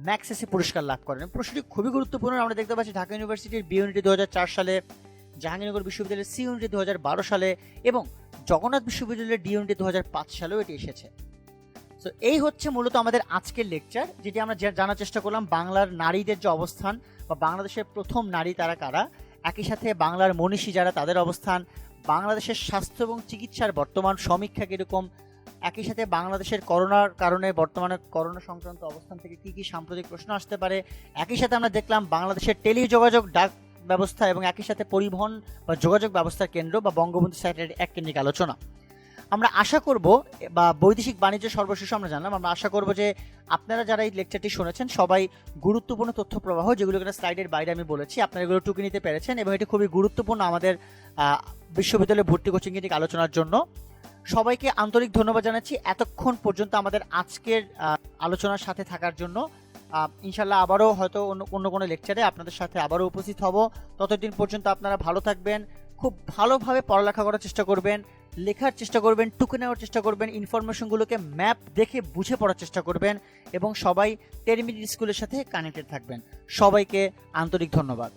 ম্যাক্সেসে পুরস্কার লাভ করেন। প্রশ্নটি খুবই গুরুত্বপূর্ণ। আমরা দেখতে পাচ্ছি ঢাকা ইউনিভার্সিটির বি ইউনিটে 2004 সালে, জাহাঙ্গীরনগর বিশ্ববিদ্যালয়ের সি ইউনিটে 2012 সালে এবং জগন্নাথ বিশ্ববিদ্যালয়ের ডি ইউনিটে 2005 সালেও এটি এসেছে। তো এই হচ্ছে মূলত আমাদের আজকের লেকচার, যেটি আমরা জানার চেষ্টা করলাম বাংলার নারীদের যে অবস্থান বা বাংলাদেশের প্রথম নারী তারা কারা, একই সাথে বাংলার মনীষী যারা তাদের অবস্থান, বাংলাদেশের স্বাস্থ্য এবং চিকিৎসার বর্তমান সমীক্ষা কীরকম, একই সাথে বাংলাদেশের করোনার কারণে বর্তমানে করোনা সংক্রান্ত অবস্থান থেকে কী কী সাম্প্রতিক প্রশ্ন আসতে পারে, একই সাথে আমরা দেখলাম বাংলাদেশের টেলিযোগাযোগ ডাক ব্যবস্থা এবং একই সাথে পরিবহন বা যোগাযোগ ব্যবস্থার কেন্দ্র বা বঙ্গবন্ধু স্যাটেলাইট এক কেন্দ্রিক আলোচনা। আমরা আশা করব, বা বৈদেশিক বাণিজ্য সর্বশেষ আমরা জানলাম, আমরা আশা করব যে আপনারা যারা এই লেকচারটি শুনেছেন সবাই গুরুত্বপূর্ণ তথ্য প্রবাহ, যেগুলো কিনা স্লাইডের বাইরে আমি বলেছি, আপনারা এগুলো টুকে নিতে পেরেছেন এবং এটি খুবই গুরুত্বপূর্ণ আমাদের বিশ্ববিদ্যালয়ে ভর্তি কোচিং কেন্দ্রিক আলোচনার জন্য। সবাইকে আন্তরিক ধন্যবাদ জানাচ্ছি এতক্ষণ পর্যন্ত আমাদের আজকের আলোচনার সাথে থাকার জন্য। ইনশাল্লাহ আবারও হয়তো অন্য কোনো লেকচারে আপনাদের সাথে আবারও উপস্থিত হব। ততদিন পর্যন্ত আপনারা ভালো থাকবেন, খুব ভালোভাবে পড়ালেখা করার চেষ্টা করবেন, লেখার চেষ্টা করবেন, টুকে নেওয়ার চেষ্টা করবেন, ইনফরমেশনগুলোকে ম্যাপ দেখে বুঝে পড়ার চেষ্টা করবেন এবং সবাই টেরিমিডিয়েট স্কুলের সাথে কানেক্টেড থাকবেন। সবাইকে আন্তরিক ধন্যবাদ।